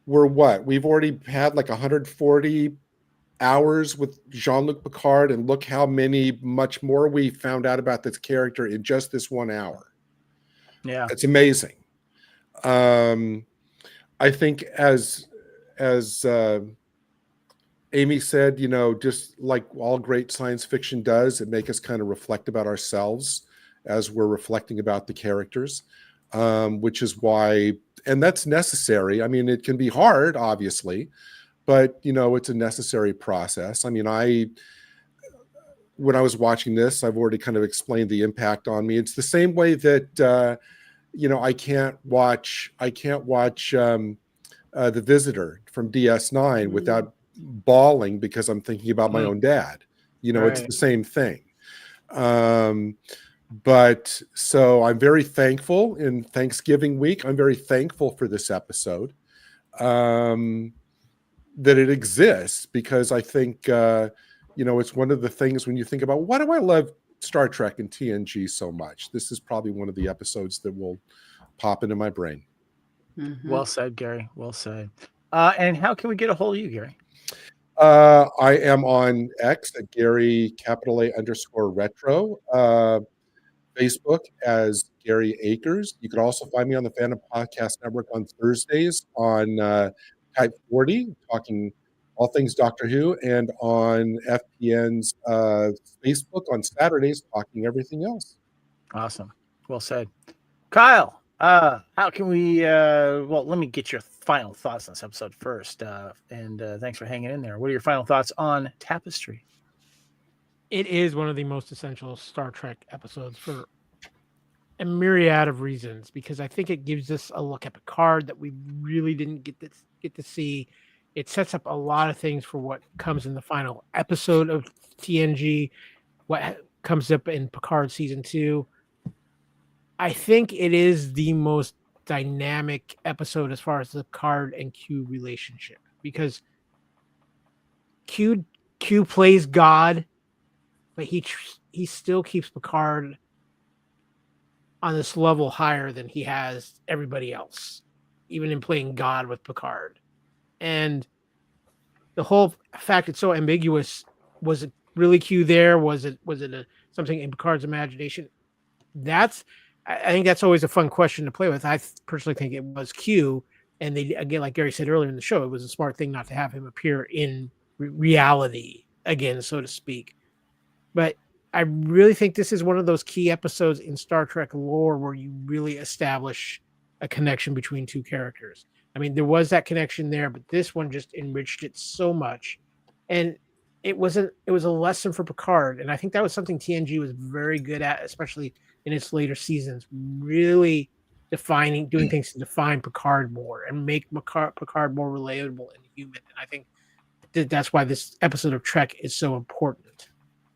we've already had like 140 hours with Jean-Luc Picard, and look how much more we found out about this character in just this 1 hour. Yeah, it's amazing. I think as Amy said, just like all great science fiction does, it makes us kind of reflect about ourselves as we're reflecting about the characters, which is why, and that's necessary. I mean, it can be hard, obviously, but it's a necessary process. I mean, when I was watching this, I've already kind of explained the impact on me. It's the same way that I can't watch The Visitor from DS9 without bawling because I'm thinking about my own dad. It's the same thing. But so I'm very thankful in Thanksgiving week. I'm very thankful for this episode. That it exists, because I think it's one of the things when you think about, why do I love Star Trek and TNG so much? This is probably one of the episodes that will pop into my brain. Mm-hmm. Well said, Gary. Well said. And how can we get a hold of you, Gary? I am on X at Gary _retro. Facebook as Gary Akers. You can also find me on the Fandom Podcast Network on Thursdays on Type 40, talking all things Doctor Who, and on FPN's Facebook on Saturdays, talking everything else. Awesome. Well said. Kyle, how can we, let me get your final thoughts on this episode first. And thanks for hanging in there. What are your final thoughts on Tapestry? It is one of the most essential Star Trek episodes for a myriad of reasons, because I think it gives us a look at Picard that we really didn't get to see. It sets up a lot of things for what comes in the final episode of TNG, what comes up in Picard season 2. I think it is the most dynamic episode as far as the Picard and Q relationship, because Q plays God, but he still keeps Picard on this level higher than he has everybody else, even in playing God with Picard. And the whole fact it's so ambiguous, was it really Q there? Was it something in Picard's imagination? I think that's always a fun question to play with. I personally think it was Q, and they, again, like Gary said earlier in the show, it was a smart thing not to have him appear in reality again, so to speak. But I really think this is one of those key episodes in Star Trek lore where you really establish a connection between two characters. I mean, there was that connection there, but this one just enriched it so much. And it was a lesson for Picard. And I think that was something TNG was very good at, especially in its later seasons, really doing things to define Picard more and make Picard more relatable and human. And I think that's why this episode of Trek is so important.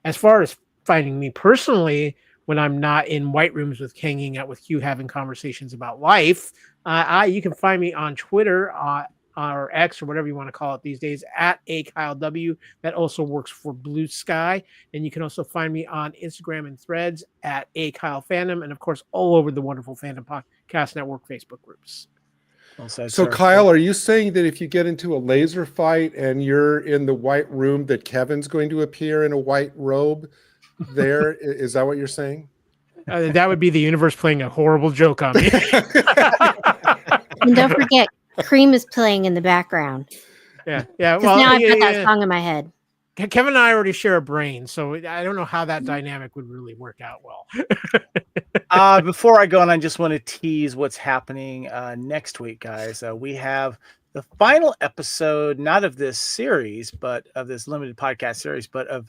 As far as finding me personally, when I'm not in white rooms hanging out with Q, having conversations about life, you can find me on Twitter or X or whatever you want to call it these days at @KyleW. That also works for Blue Sky. And you can also find me on Instagram and Threads at @KyleFandom, and of course all over the wonderful Fandom Podcast Network Facebook groups. Well said, so sir. Kyle, are you saying that if you get into a laser fight and you're in the white room, that Kevin's going to appear in a white robe there? Is that what you're saying? That would be the universe playing a horrible joke on me. And don't forget, Cream is playing in the background. Yeah. Well, now I've got that song in my head. Kevin and I already share a brain, so I don't know how that dynamic would really work out well. Before I go on, I just want to tease what's happening next week, guys. We have the final episode, not of this series, but of this limited podcast series, but of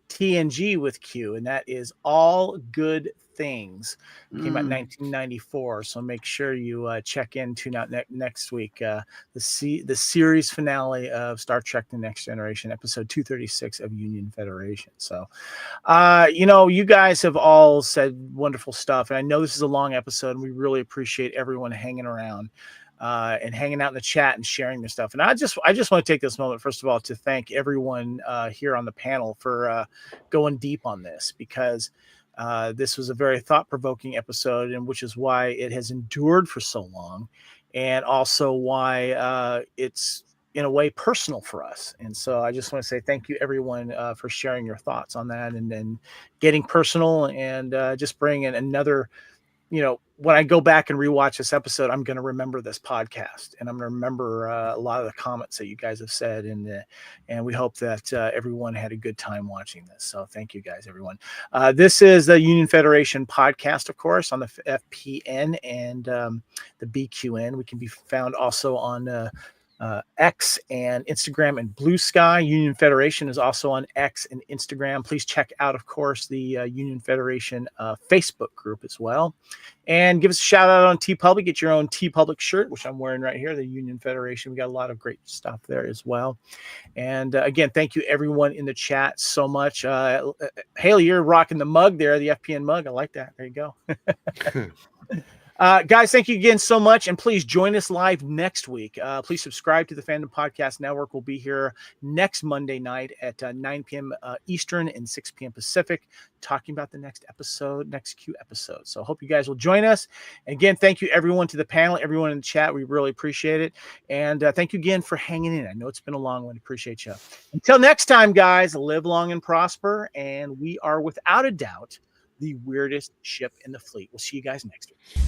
TNG with Q, and that is All Good Things. Came out in 1994, so make sure you check in, tune out next week. The series finale of Star Trek: The Next Generation, episode 236 of Union Federation. So, you guys have all said wonderful stuff, and I know this is a long episode, and we really appreciate everyone hanging around and hanging out in the chat and sharing their stuff. And I just want to take this moment, first of all, to thank everyone here on the panel for going deep on this, because this was a very thought-provoking episode, and which is why it has endured for so long, and also why it's in a way personal for us. And so I just want to say thank you, everyone, for sharing your thoughts on that, and then getting personal, and just bringing another, when I go back and rewatch this episode, I'm going to remember this podcast, and I'm going to remember a lot of the comments that you guys have said, and we hope that everyone had a good time watching this. So thank you guys, everyone. This is the Union Federation podcast, of course, on the FPN and the BQN. We can be found also on X and Instagram and Blue Sky. Union Federation is also on X and Instagram. Please check out, of course, the Union Federation Facebook group as well. And give us a shout out on TeePublic. Get your own TeePublic shirt, which I'm wearing right here, the Union Federation. We got a lot of great stuff there as well. And again, thank you everyone in the chat so much. Haley, you're rocking the mug there, the FPN mug. I like that. There you go. Guys, thank you again so much, and please join us live next week. Please subscribe to the Fandom Podcast Network. We'll be here next Monday night at 9 p.m. Eastern and 6 p.m. Pacific, talking about the next Q episode. So I hope you guys will join us. And again, thank you everyone to the panel, everyone in the chat. We really appreciate it. And thank you again for hanging in. I know it's been a long one. Appreciate you. Until next time, guys, live long and prosper. And we are without a doubt the weirdest ship in the fleet. We'll see you guys next week.